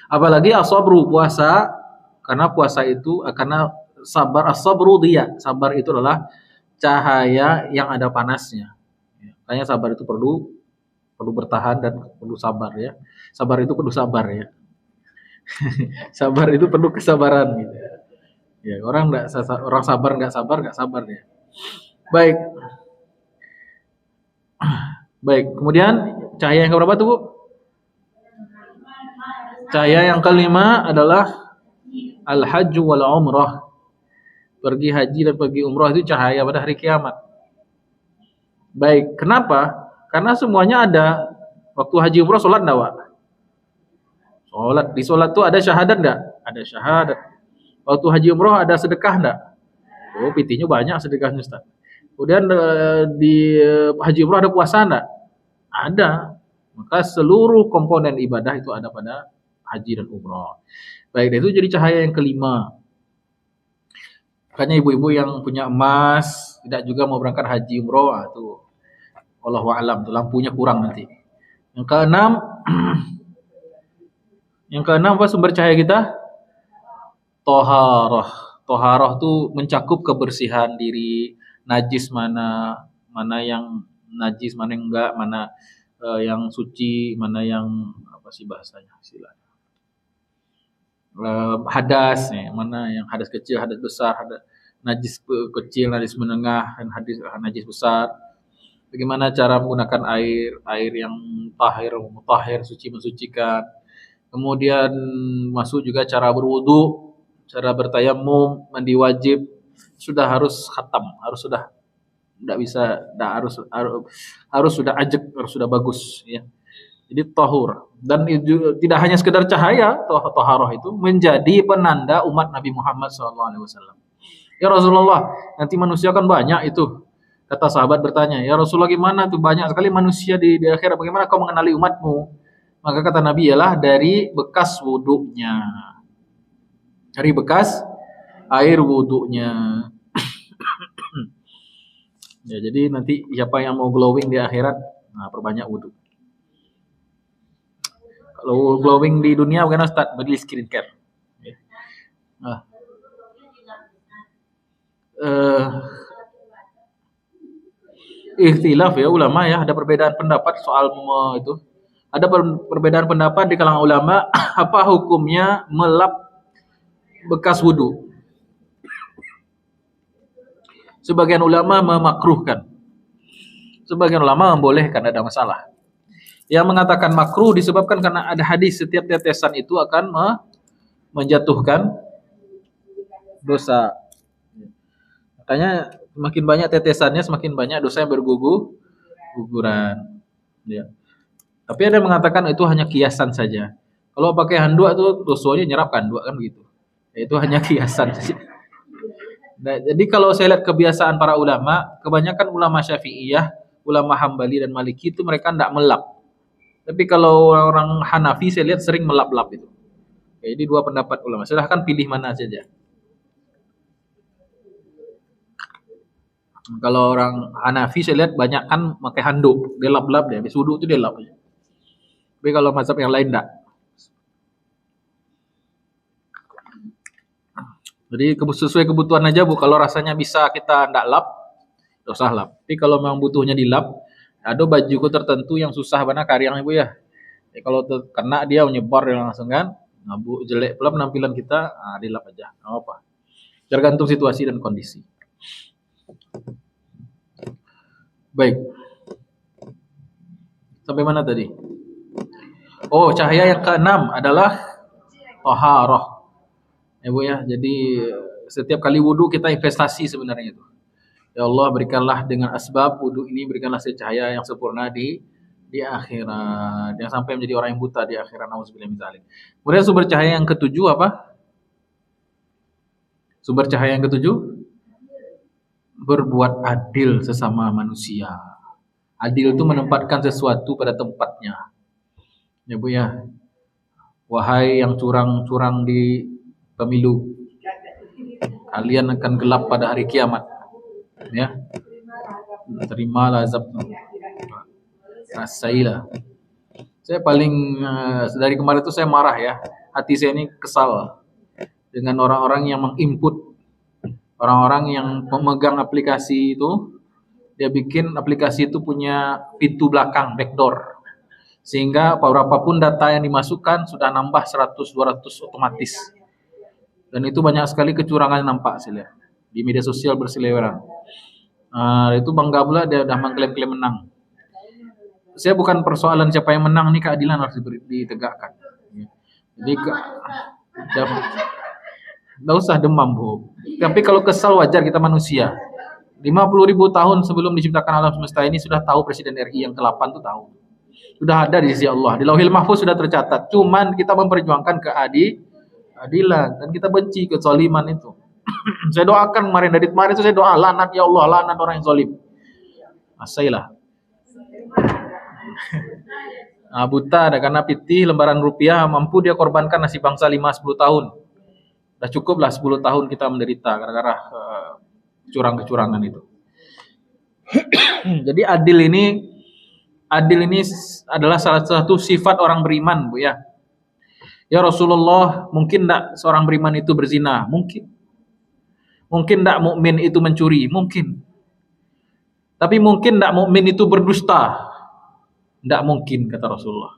Apalagi as-sabru, puasa, karena puasa itu karena sabar, as-sabru dia, sabar itu adalah cahaya yang ada panasnya. Makanya sabar itu perlu bertahan dan perlu sabar, ya. Sabar itu perlu sabar, ya. Sabar itu perlu kesabaran gitu. Ya, orang sabar nggak sabar ya. Baik. Kemudian cahaya yang keberapa tuh, Bu? Cahaya yang kelima adalah al-hajj wal umrah. Pergi haji dan pergi umrah itu cahaya pada hari kiamat. Baik, kenapa? Karena semuanya ada. Waktu haji umrah sholat enggak, Pak? Sholat. Di sholat tuh ada syahadat enggak? Ada syahadat. Waktu haji umrah ada sedekah enggak? Oh, pitinya banyak sedekahnya, Ustaz. Kemudian di haji umrah ada puasa enggak? Ada. Maka seluruh komponen ibadah itu ada pada haji dan umrah. Baik, itu jadi cahaya yang kelima. Makanya ibu-ibu yang punya emas tidak juga mau berangkat haji umrah, itu wallahu a'lam, tuh lampunya kurang nanti. Yang keenam apa sumber cahaya kita? Toharoh. Toharoh itu mencakup kebersihan diri, najis mana yang najis, mana yang enggak, mana yang suci, mana yang apa sih bahasanya, istilahnya. Hadas, ya, mana yang hadas kecil, hadas besar, hadas najis kecil, najis menengah, dan najis besar. Bagaimana cara menggunakan air yang mutahhir, suci, mensucikan. Kemudian masuk juga cara berwudu, cara bertayamum, mandi wajib, sudah harus khatam, harus sudah harus sudah ajek, harus sudah bagus, ya. Jadi tahur, dan itu tidak hanya sekedar cahaya, taharah itu menjadi penanda umat Nabi Muhammad SAW. Ya Rasulullah, nanti manusia kan banyak itu. Kata sahabat bertanya, ya Rasulullah gimana tuh, banyak sekali manusia di akhirat, bagaimana kau mengenali umatmu? Maka kata Nabi ialah dari bekas wuduknya, dari bekas air wuduknya. Ya, jadi nanti siapa yang mau glowing di akhirat, nah perbanyak wudhu. Kalau glowing di dunia bagaimana Ustaz? Beli skincare. Ya. Nah. Ikhtilaf ya ulama, ya, ada perbedaan pendapat soal itu. Ada perbedaan pendapat di kalangan ulama apa hukumnya melap bekas wudu. Sebagian ulama memakruhkan. Sebagian ulama membolehkan, ada masalah. Yang mengatakan makruh disebabkan karena ada hadis setiap tetesan itu akan menjatuhkan dosa. Makanya semakin banyak tetesannya, semakin banyak dosa yang berguguran. Ya. Tapi ada yang mengatakan itu hanya kiasan saja. Kalau pakai handuk tuh dosonya nyerap handuk kan begitu. Ya, itu hanya kiasan saja. Nah, jadi kalau saya lihat kebiasaan para ulama, kebanyakan ulama Syafi'iyah, ulama Hambali dan Maliki itu mereka tidak melap. Tapi kalau orang Hanafi saya lihat sering melap-lap itu. Ya, jadi dua pendapat ulama. Silahkan pilih mana saja. Kalau orang Hanafi saya lihat banyak kan pakai handuk, dia lap-lap dia, habis wudu itu dia lap. Tapi kalau mazhab yang lain enggak. Jadi sesuai kebutuhan aja Bu. Kalau rasanya bisa kita ndak lap, nggak usah lap. Tapi kalau memang butuhnya dilap, ada bajuku tertentu yang susah banget karyangnya Bu ya. Ya kalau kena dia menyebar langsung kan, ngabu jelek pula penampilan kita, dilap aja, nggak apa. Tergantung situasi dan kondisi. Baik. Sampai mana tadi? Oh, cahaya yang keenam adalah taharah. Ya Bu ya, jadi setiap kali wudhu kita investasi sebenarnya itu. Ya Allah berikanlah dengan asbab wudhu ini berikanlah cahaya yang sempurna di akhirat. Jangan sampai menjadi orang yang buta di akhirat. Nauzubillah min dzalik. Kemudian sumber cahaya yang ketujuh apa? Sumber cahaya yang ketujuh berbuat adil sesama manusia. Adil itu menempatkan sesuatu pada tempatnya. Ya Bu ya. Wahai yang curang-curang di pemilu, kalian akan gelap pada hari kiamat. Ya. Terimalah azabnya. Rasailah. Saya paling dari kemarin itu saya marah ya. Hati saya ini kesal dengan orang-orang yang menginput, orang-orang yang memegang aplikasi itu, dia bikin aplikasi itu punya pintu belakang, backdoor. Sehingga berapapun data yang dimasukkan sudah nambah 100-200 otomatis. Dan itu banyak sekali kecurangan yang nampak sih lihat. Di media sosial berseliweran. Itu bangga pula dia udah mengklaim-klaim menang. Saya bukan persoalan siapa yang menang, nih keadilan harus ditegakkan. Jadi nggak usah demam Bu. Tapi kalau kesal wajar, kita manusia. 50.000 tahun sebelum diciptakan alam semesta ini sudah tahu Presiden RI yang ke-8 tuh tahu. Sudah ada di sisi Allah. Di Lauhil Mahfuz sudah tercatat. Cuman kita memperjuangkan keadilan dan kita benci kezaliman itu. Saya doakan dari kemarin itu saya doa laknat ya Allah, laknat orang yang zalim. Asailah. Buta ada karena pitih lembaran rupiah mampu dia korbankan nasib bangsa 5-10 tahun. Udah cukup lah 10 tahun kita menderita gara-gara curang-kecurangan itu. Jadi adil ini adalah salah satu sifat orang beriman, Bu ya. Ya Rasulullah, mungkin enggak seorang beriman itu berzina? Mungkin. Mungkin enggak mukmin itu mencuri? Mungkin. Tapi mungkin enggak mukmin itu berdusta? Enggak mungkin kata Rasulullah.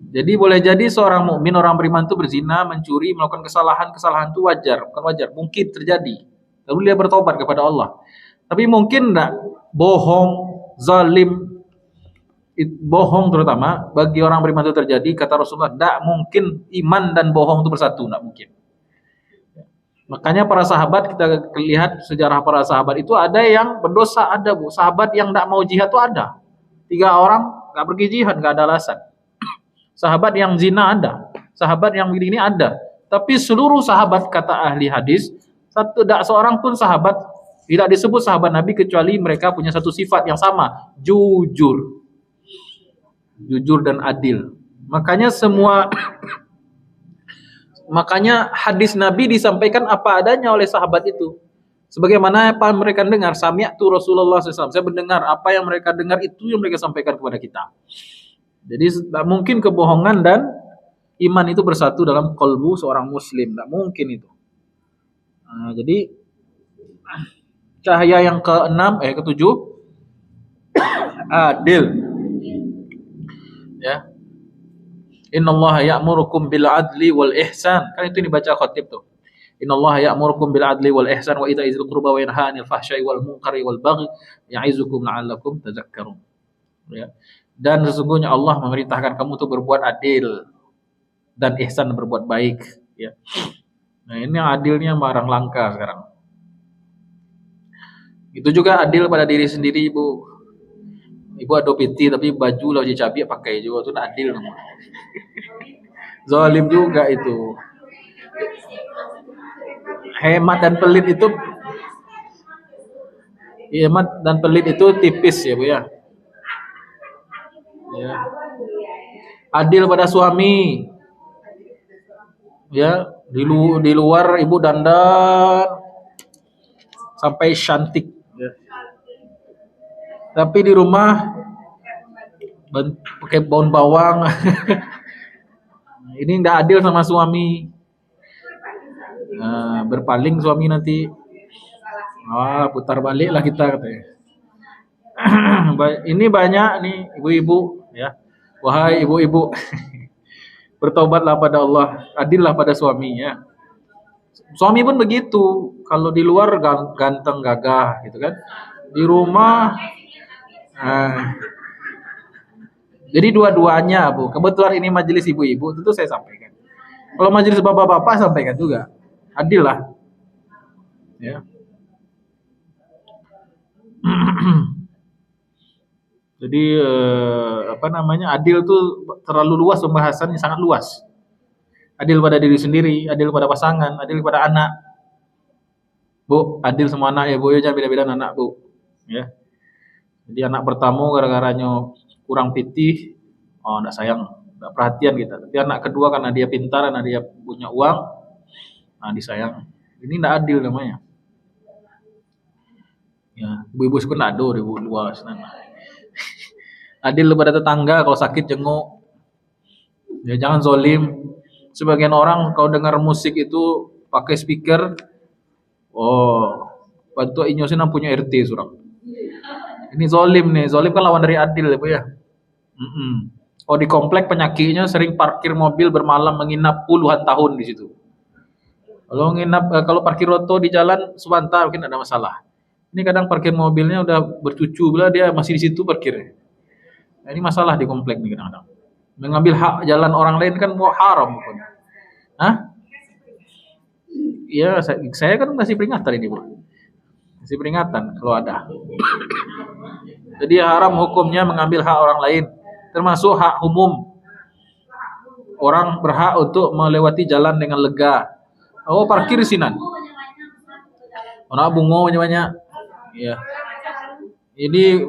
Jadi boleh jadi seorang mukmin, orang beriman itu berzina, mencuri, melakukan kesalahan itu wajar, bukan wajar, mungkin terjadi. Lalu dia bertobat kepada Allah. Tapi mungkin enggak bohong, zalim, bohong terutama bagi orang beriman itu terjadi, kata Rasulullah, tidak mungkin iman dan bohong itu bersatu, tidak mungkin. Makanya para sahabat, kita lihat sejarah para sahabat itu ada yang berdosa, ada Bu. Sahabat yang tidak mau jihad itu ada. 3 orang nggak pergi jihad, nggak ada alasan. Sahabat yang zina ada, sahabat yang begini ada. Tapi seluruh sahabat kata ahli hadis, tidak seorang pun sahabat tidak disebut sahabat Nabi kecuali mereka punya satu sifat yang sama, jujur dan adil. Makanya hadis Nabi disampaikan apa adanya oleh sahabat itu. Sebagaimana apa mereka dengar, sami'tu Rasulullah SAW. Saya mendengar apa yang mereka dengar itu yang mereka sampaikan kepada kita. Jadi tidak mungkin kebohongan dan iman itu bersatu dalam kalbu seorang muslim. Tidak mungkin itu. Jadi cahaya yang ke-7 adil. Ya. Innallaha ya'murukum bil adli wal ihsan. Kan itu dibaca khatib tuh. Innallaha ya'murukum bil adli wal ihsan wa ita'i dzil qurba wa yanha 'anil fahsya'i wal munkari wal baghi ya'izukum la'allakum tadhakkarun. Ya. Dan sesungguhnya Allah memerintahkan kamu untuk berbuat adil dan ihsan, berbuat baik, ya. Nah, ini yang adilnya barang langka sekarang. Itu juga adil pada diri sendiri, Ibu. Ibu ada piti tapi baju lagi cabai pakai juga, itu adil namanya. Zalim juga itu. Hemat dan pelit itu hemat dan pelit itu tipis ya Bu ya. Ya. Adil pada suami. Ya, di luar ibu dandan sampai cantik. Ya. Tapi di rumah pakai daun bawang. Ini nggak adil sama suami. Nah, berpaling suami nanti. Putar balik lah kita katanya. Ini banyak nih ibu-ibu ya. Wahai ibu-ibu, bertobatlah pada Allah, adillah pada suami ya. Suami pun begitu. Kalau di luar ganteng gagah gitu kan. Di rumah jadi dua-duanya Bu. Kebetulan ini majelis ibu-ibu, tentu saya sampaikan. Kalau majelis bapak-bapak sampaikan juga. Adil lah. Ya. Jadi adil tuh terlalu luas, pembahasannya sangat luas. Adil pada diri sendiri, adil pada pasangan, adil pada anak. Bu, adil semua anak ya Bu, ya jangan beda-beda anak Bu. Ya. Jadi anak pertama gara-garanya kurang pitih, enggak sayang, enggak perhatian kita. Tapi anak kedua karena dia pintar, karena dia punya uang, disayang. Ini enggak adil namanya. Ya, ibu-ibu suka nado ibu luas sana. Adil pada tetangga kalau sakit jenguk. Ya jangan zolim. Sebagian orang kalau dengar musik itu pakai speaker, bantu inyosin punya RT surang. Ini zolim nih, zolim kan lawan dari adil ya Bu ya. Oh di komplek penyakitnya sering parkir mobil bermalam menginap puluhan tahun di situ. Kalau parkir oto di jalan sebentar mungkin ada masalah. Ini kadang parkir mobilnya udah bercucu bila dia masih di situ parkirnya. Nah, ini masalah di komplek nih kadang-kadang. Mengambil hak jalan orang lain kan mau haram pun. Iya, saya kan masih peringatan ini, Bu. Masih peringatan kalau ada. Jadi haram hukumnya mengambil hak orang lain, termasuk hak umum. Orang berhak untuk melewati jalan dengan lega. Oh, parkir di sini. Orang bungo banyak-banyak. Ya. Ini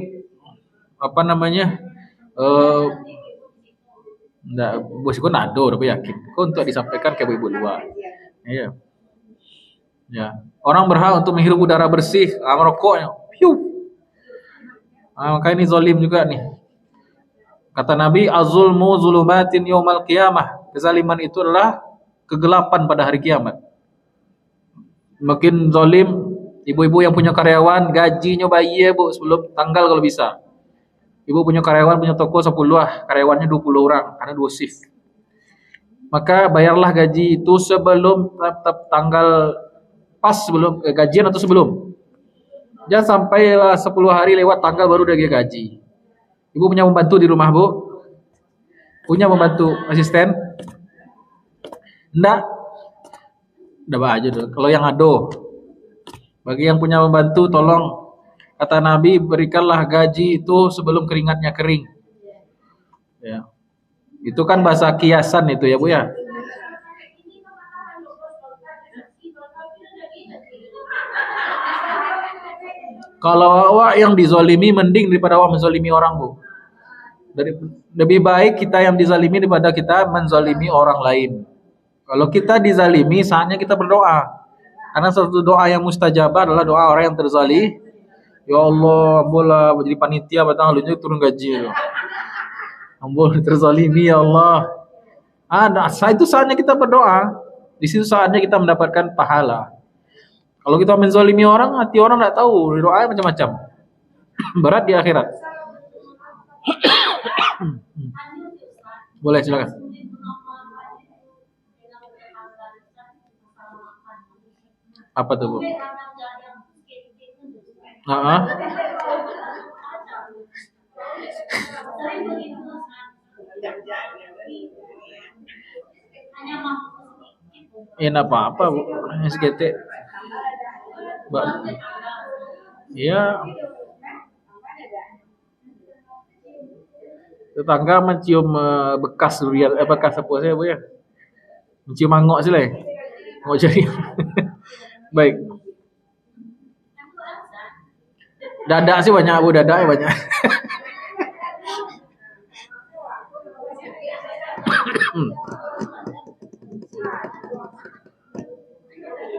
enggak, bosku nado, tapi yakin. Kok untuk disampaikan ke ibu luar. Iya. Ya. Orang berhak untuk menghirup udara bersih, merokoknya. Maka ini zalim juga nih. Kata Nabi, az-zulmu zulumatin yaumal qiyamah. Kezaliman itu adalah kegelapan pada hari kiamat. Makin zalim ibu-ibu yang punya karyawan, gajinya bayar Bu sebelum tanggal kalau bisa. Ibu punya karyawan, punya toko 10 karyawannya 20 orang karena 2 shift. Maka bayarlah gaji itu sebelum tanggal pas sebelum gajian atau sebelum. Jangan sampai 10 hari lewat tanggal baru dia gaji. Ibu punya pembantu di rumah Bu? Punya pembantu asisten? Enggak aja tuh. Kalau yang ado, bagi yang punya pembantu tolong, kata Nabi, berikanlah gaji itu sebelum keringatnya kering. Ya. Itu kan bahasa kiasan itu ya Bu ya. Kalau awak yang dizalimi mending daripada awak menzalimi orang Bu. Lebih baik kita yang dizalimi daripada kita menzalimi orang lain. Kalau kita dizalimi, saatnya kita berdoa. Karena satu doa yang mustajabah adalah doa orang yang terzalim. Ya Allah, ampunilah jadi panitia batang halunya turun gaji. Ampun terzalimi ya Allah. Itu saatnya kita berdoa. Di situ saatnya kita mendapatkan pahala. Kalau kita menzalimi orang, hati orang enggak tahu, doa macam-macam. Berat di akhirat. Boleh silakan. Apa tuh Bu? Enggak apa-apa Bu, SGT. Iya. Tetangga mencium bekas durian, bekas apa saya Bu ya? Mencium angok sih leh. Angok jari. Baik. Dada sih banyak, Bu, dada banyak.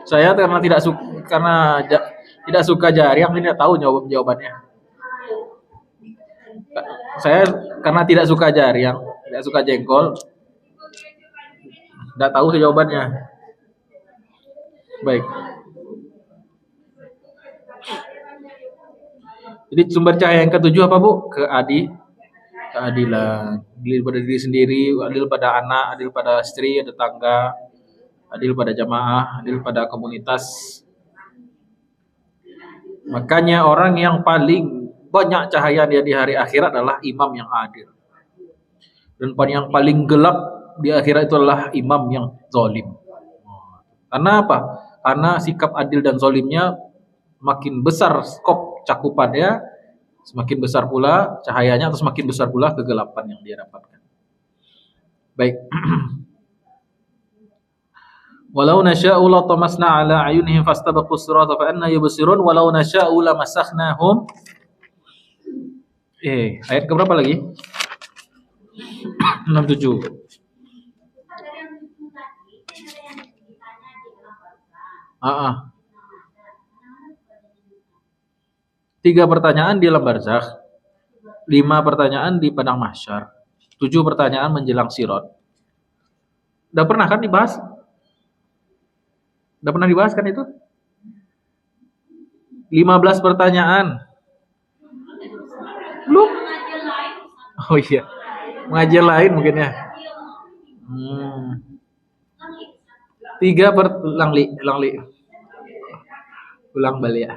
Saya tidak suka jari, aku tidak tahu jawabannya. Saya karena tidak suka jari, tidak suka jengkol, tidak tahu jawabannya. Baik. Jadi sumber cahaya yang ketujuh apa, Bu? Keadilan. Adil pada diri sendiri, adil pada anak, adil pada istri, tetangga, adil pada jamaah, adil pada komunitas. Makanya orang yang paling banyak cahaya dia di hari akhirat adalah imam yang adil. Dan yang paling gelap di akhirat itu adalah imam yang zalim. Karena apa? Karena sikap adil dan zalimnya makin besar skop cakupannya, semakin besar pula cahayanya, atau semakin besar pula kegelapan yang dia dapatkan. Baik. Walau nasya'u la tamasna ala ayunihim fastabaqus sirata fa anna yubsirun walau nasya'u la masakhnahum. Ayat ke berapa lagi? 67. Tiga pertanyaan di alam barzakh, 5 pertanyaan di padang mahsyar, 7 pertanyaan menjelang sirat. Udah pernah kan dibahas? Udah pernah dibahas kan itu? 15 pertanyaan. Belum? Oh iya. Mengajar lain mungkin ya. 3 ulang li. Ulang balik ya.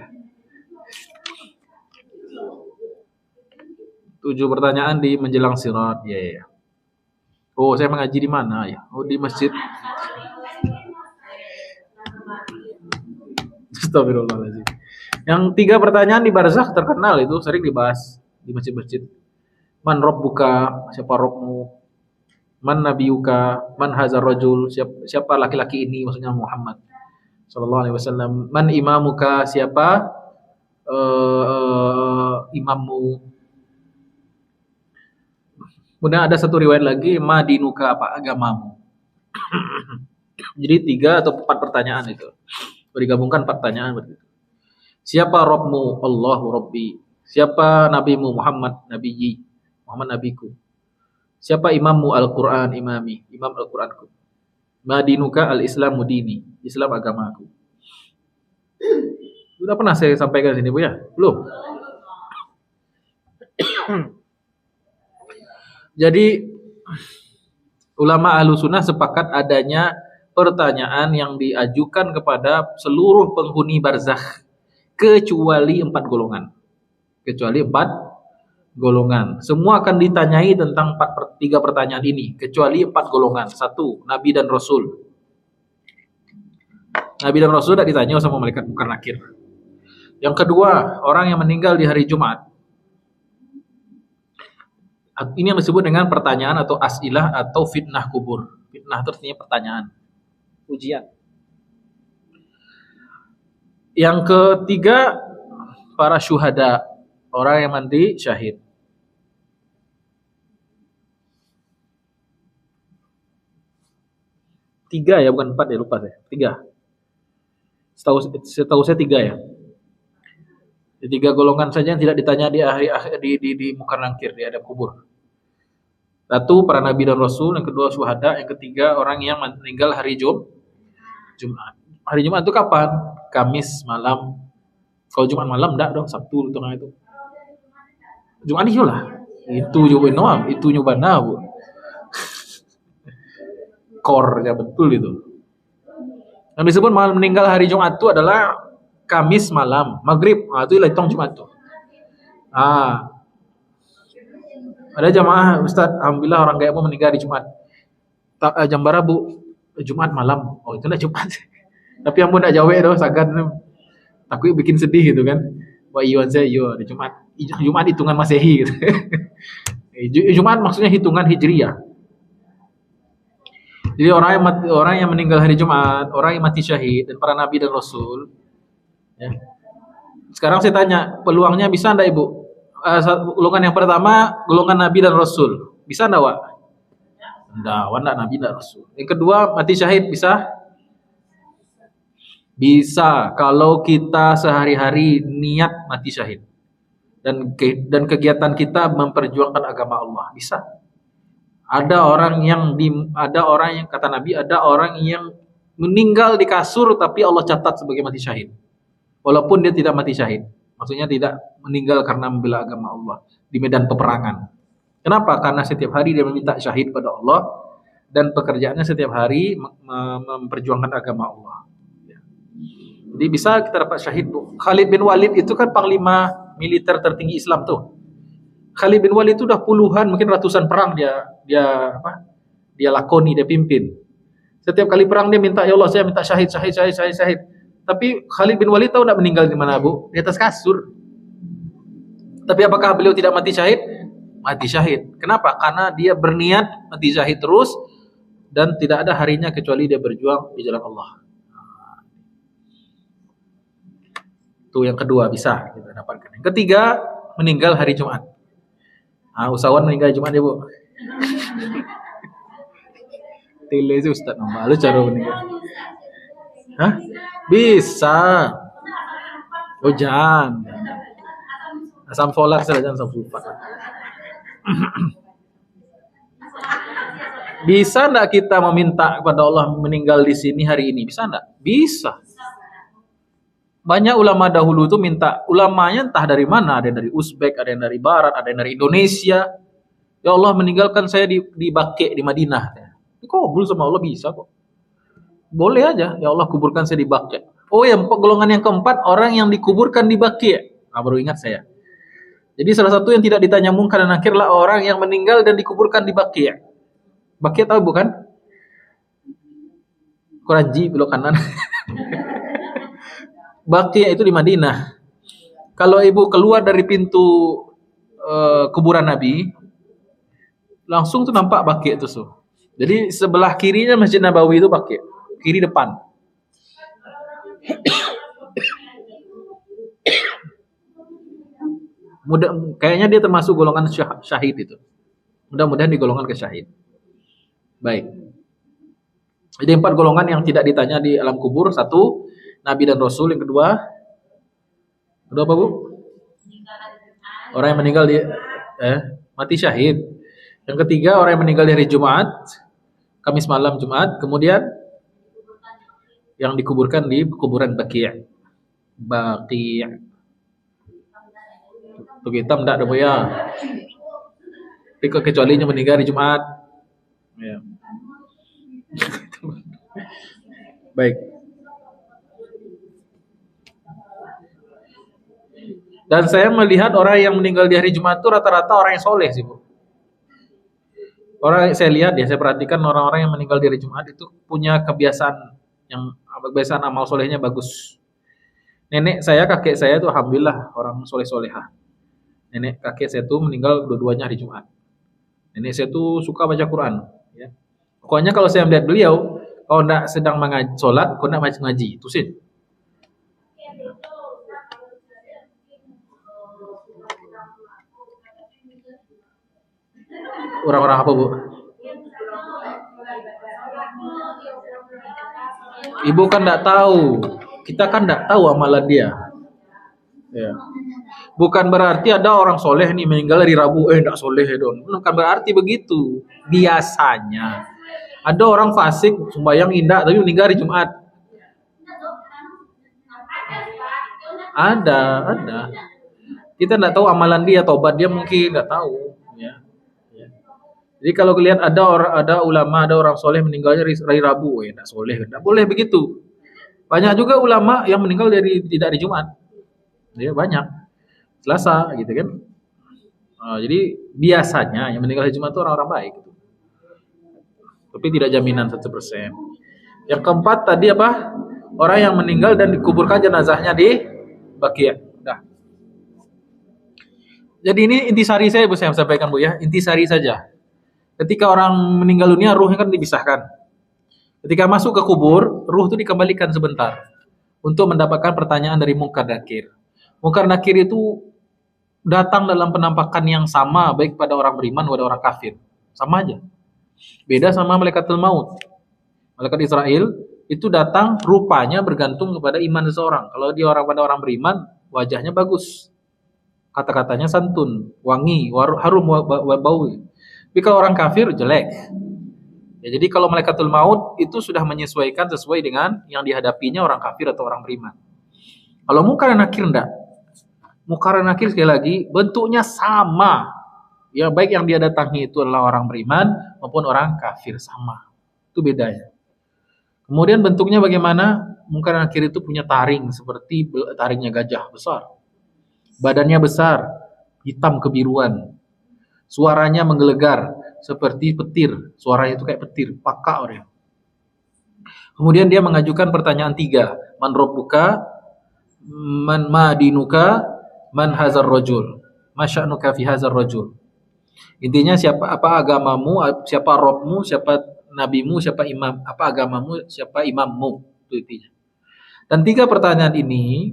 7 pertanyaan di menjelang sirat. Ya. Oh, saya mengaji di mana ya? Oh, di masjid. Astagfirullahaladzim. Yang 3 pertanyaan di barzakh terkenal itu sering dibahas di masjid-masjid. Man rabbuka, siapa Rabbmu? Man nabiyuka, man hazar rajul, siapa laki-laki ini, maksudnya Muhammad sallallahu alaihi wasallam. Man imamuka, siapa imammu. Kemudian ada satu riwayat lagi, ma dinuka, apa agamamu. Jadi 3 atau 4 pertanyaan itu. Digabungkan 4 pertanyaan begitu. Siapa Rabbmu? Allahu Rabbi. Siapa nabimu? Muhammad nabiyyi. Muhammad nabiku. Siapa imammu? Al-Qur'an imami. Imam Al-Qur'anku. Madinuka al-Islamu dini. Islam agamaku. Sudah pernah saya sampaikan sini, Bu ya? Belum. Jadi ulama Ahlussunnah sepakat adanya pertanyaan yang diajukan kepada seluruh penghuni barzakh kecuali 4 golongan. Kecuali 4 golongan. Semua akan ditanyai tentang 3 pertanyaan ini kecuali 4 golongan. 1, Nabi dan Rasul. Nabi dan Rasul tidak ditanya sama malaikat Munkar Nakir. Yang kedua, orang yang meninggal di hari Jumat. Ini yang disebut dengan pertanyaan atau as'ilah atau fitnah kubur. Fitnah itu artinya pertanyaan, ujian. Yang ketiga, para syuhada, orang yang mati syahid. Tiga ya, bukan 4 ya, lupa saya. 3. Setahu saya 3 ya. 3 golongan saja yang tidak ditanya di Munkar Nakir, di adab kubur. 1, para nabi dan rasul. Yang kedua, syuhada. Yang ketiga, orang yang meninggal hari Jumat. Hari Jumat itu kapan? Kamis malam. Kalau Jumat malam enggak dong, Sabtu tengah itu. Jumat iyalah. Itu nyoba itu nyoba Bu. Core ya, betul itu. Yang disebut meninggal hari Jumat itu adalah Kamis malam, maghrib. Itu hitung Jumat tuh. Ada jamaah, Ustaz, alhamdulillah orang kayak mau meninggal di Jumat. Jam berapa, Bu? Jumat malam. Oh, itulah Jumat. Tapi yang pun enggak jawab itu, sagan. Takut bikin sedih gitu kan. Wah, iwan saya, di Jumat. Jumat hitungan Masehi gitu. Jumat maksudnya hitungan Hijriyah. Jadi orang yang meninggal hari Jumat, orang yang mati syahid dan para nabi dan rasul, ya. Sekarang saya tanya, peluangnya bisa enggak Ibu? Golongan yang pertama, golongan nabi dan rasul. Bisa enggak, Wak? Enggak, Wak enggak nabi enggak rasul. Yang kedua, mati syahid bisa? Bisa kalau kita sehari-hari niat mati syahid. Dan kegiatan kita memperjuangkan agama Allah, bisa. Ada orang yang kata Nabi, ada orang yang meninggal di kasur tapi Allah catat sebagai mati syahid. Walaupun dia tidak mati syahid. Maksudnya tidak meninggal karena membela agama Allah di medan peperangan. Kenapa? Karena setiap hari dia meminta syahid pada Allah dan pekerjaannya setiap hari memperjuangkan agama Allah. Jadi bisa kita dapat syahid, Bu. Khalid bin Walid itu kan panglima militer tertinggi Islam tuh. Khalid bin Walid itu udah puluhan, mungkin ratusan perang dia lakoni, dia pimpin. Setiap kali perang dia minta, ya Allah saya minta syahid. Tapi Khalid bin Walid tahu enggak meninggal di mana, Bu? Di atas kasur. Tapi apakah beliau tidak mati syahid? Mati syahid. Kenapa? Karena dia berniat mati syahid terus dan tidak ada harinya kecuali dia berjuang di jalan Allah. Itu yang kedua bisa kita dapatkan. Yang ketiga, meninggal hari Jumat. Usahawan meninggal Jumat ya, Bu. Tile sih Ustaz, lu cara meninggal. Hah? Bisa. Oh jangan. Asam folat saja, jangan asam sulfat. Bisa enggak kita meminta kepada Allah meninggal di sini hari ini? Bisa enggak? Bisa. Banyak ulama dahulu tuh minta, ulamanya entah dari mana, ada yang dari Uzbek, ada yang dari Barat, ada yang dari Indonesia. Ya Allah meninggalkan saya di Baqi di Madinah. Dikabul sama Allah, bisa kok. Boleh aja, ya Allah kuburkan saya di Baqi. Oh ya, golongan yang keempat, orang yang dikuburkan di Baqi. Baru ingat saya. Jadi salah satu yang tidak ditanya mungkar dan nakir lah orang yang meninggal dan dikuburkan di Baqi. Baqi tahu bukan? Kuraji belok kanan. Baqi itu di Madinah. Kalau ibu keluar dari pintu kuburan Nabi, langsung tuh nampak Baqi itu tuh. Jadi sebelah kirinya Masjid Nabawi itu Baqi, kiri depan. Kayaknya dia termasuk golongan syahid itu. Mudah-mudahan di golongan ke syahid. Baik. Jadi 4 golongan yang tidak ditanya di alam kubur. 1, Nabi dan Rasul. Yang kedua apa, Bu? Orang yang meninggal di mati syahid. Yang ketiga, orang yang meninggal di hari Jumat, Kamis malam Jumat. Kemudian yang dikuburkan di kuburan Baqi'. Tuh hitam enggak ada, Bu ya. Kecuali yang meninggal di Jumat. Ya. Baik. Dan saya melihat orang yang meninggal di hari Jumat itu rata-rata orang yang soleh sih, Bu. Orang saya lihat ya, saya perhatikan orang-orang yang meninggal di hari Jumat itu punya kebiasaan amal solehnya bagus. Nenek saya, kakek saya itu alhamdulillah orang soleh-solehah. Nenek kakek saya itu meninggal dua-duanya hari Jumat. Nenek saya itu suka baca Quran. Ya. Pokoknya kalau saya melihat beliau, kalau tidak sedang sholat, kalau tidak ngaji, itu sih. Orang-orang apa, Bu? Ibu kan tidak tahu. Kita kan tidak tahu amalan dia. Ya. Bukan berarti ada orang soleh nih meninggal hari Rabu, tidak soleh dong. Bukan berarti begitu. Biasanya ada orang fasik sembahyang indah tapi meninggal hari Jumat. Ada. Kita tidak tahu amalan dia, tobat dia mungkin tidak tahu. Ya. Jadi kalau lihat ada ulama, ada orang soleh meninggalnya hari Rabu, tidak soleh, tidak boleh begitu. Banyak juga ulama yang meninggal tidak di Jumat, dia banyak Selasa, gitu kan. Jadi biasanya yang meninggal hari Jumat itu orang-orang baik, gitu. Tapi tidak jaminan 100%. Yang keempat tadi apa? Orang yang meninggal dan dikuburkan jenazahnya di Baqi'. Nah. Jadi ini intisari saya, Bu, saya sampaikan, Bu ya, intisari saja. Ketika orang meninggal dunia, ruhnya kan dipisahkan. Ketika masuk ke kubur, ruh itu dikembalikan sebentar untuk mendapatkan pertanyaan dari Munkar Nakir. Munkar Nakir itu datang dalam penampakan yang sama baik pada orang beriman pada orang kafir. Sama aja. Beda sama malaikatul maut. Malaikat Israel itu datang rupanya bergantung kepada iman seseorang. Kalau dia pada orang beriman, wajahnya bagus. Kata-katanya santun, wangi, harum bau. Tapi kalau orang kafir jelek. Ya, jadi kalau malaikatul maut itu sudah menyesuaikan sesuai dengan yang dihadapinya orang kafir atau orang beriman. Kalau Munkar dan Nakir enggak. Munkar dan Nakir sekali lagi bentuknya sama. Ya, baik yang dia datangi itu adalah orang beriman maupun orang kafir, sama. Itu bedanya. Kemudian bentuknya bagaimana? Munkar dan Nakir itu punya taring seperti taringnya gajah besar. Badannya besar, hitam kebiruan. Suaranya menggelegar seperti petir. Suaranya itu kayak petir, pakak orang. Kemudian dia mengajukan pertanyaan 3. Man rabbuka? Man madinuka? Man hazar rajul? Masya'nuka fi hazar rajul? Intinya siapa, apa agamamu, siapa Robmu, siapa nabimu, siapa imam, apa agamamu, siapa imammu, itu intinya. Dan 3 pertanyaan ini,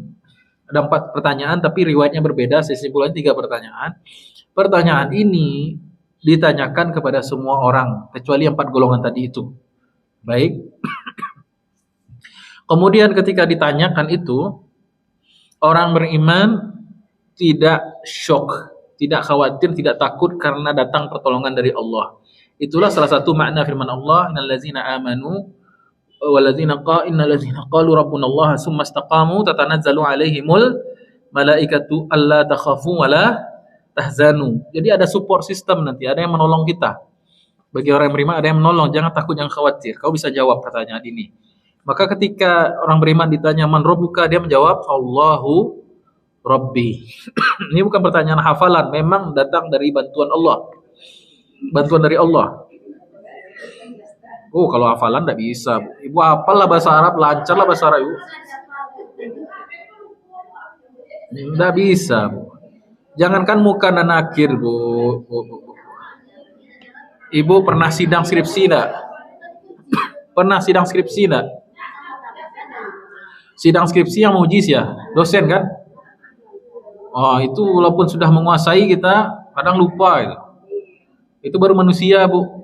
ada 4 pertanyaan tapi riwayatnya berbeda, kesimpulannya 3 pertanyaan. Pertanyaan ini ditanyakan kepada semua orang kecuali 4 golongan tadi itu. Baik. Kemudian ketika ditanyakan itu, orang beriman tidak shock, tidak khawatir, tidak takut karena datang pertolongan dari Allah. Itulah salah satu makna firman Allah, innal ladzina amanu wal ladzina qalu rabbuna Allah tsumma istaqamu tatanazzalu alaihimul malaikatu alla takhafu wala tahzanu. Jadi ada support system nanti, ada yang menolong kita. Bagi orang yang beriman ada yang menolong, jangan takut, jangan khawatir. Kau bisa jawab pertanyaan ini. Maka ketika orang beriman ditanya man rabbuka, dia menjawab Allahu Rabbi. Ini bukan pertanyaan hafalan, memang datang dari bantuan Allah. Bantuan dari Allah. Oh, kalau hafalan enggak bisa. Ibu hafal lah bahasa Arab, lancar lah bahasa Arab, Ibu. Enggak bisa, Bu. Jangankan Munkar dan Nakir, Bu. Ibu pernah sidang skripsi enggak? Pernah sidang skripsi enggak? Sidang skripsi yang menguji ya, dosen kan? Oh, itu walaupun sudah menguasai kita kadang lupa gitu. Itu baru manusia, Bu.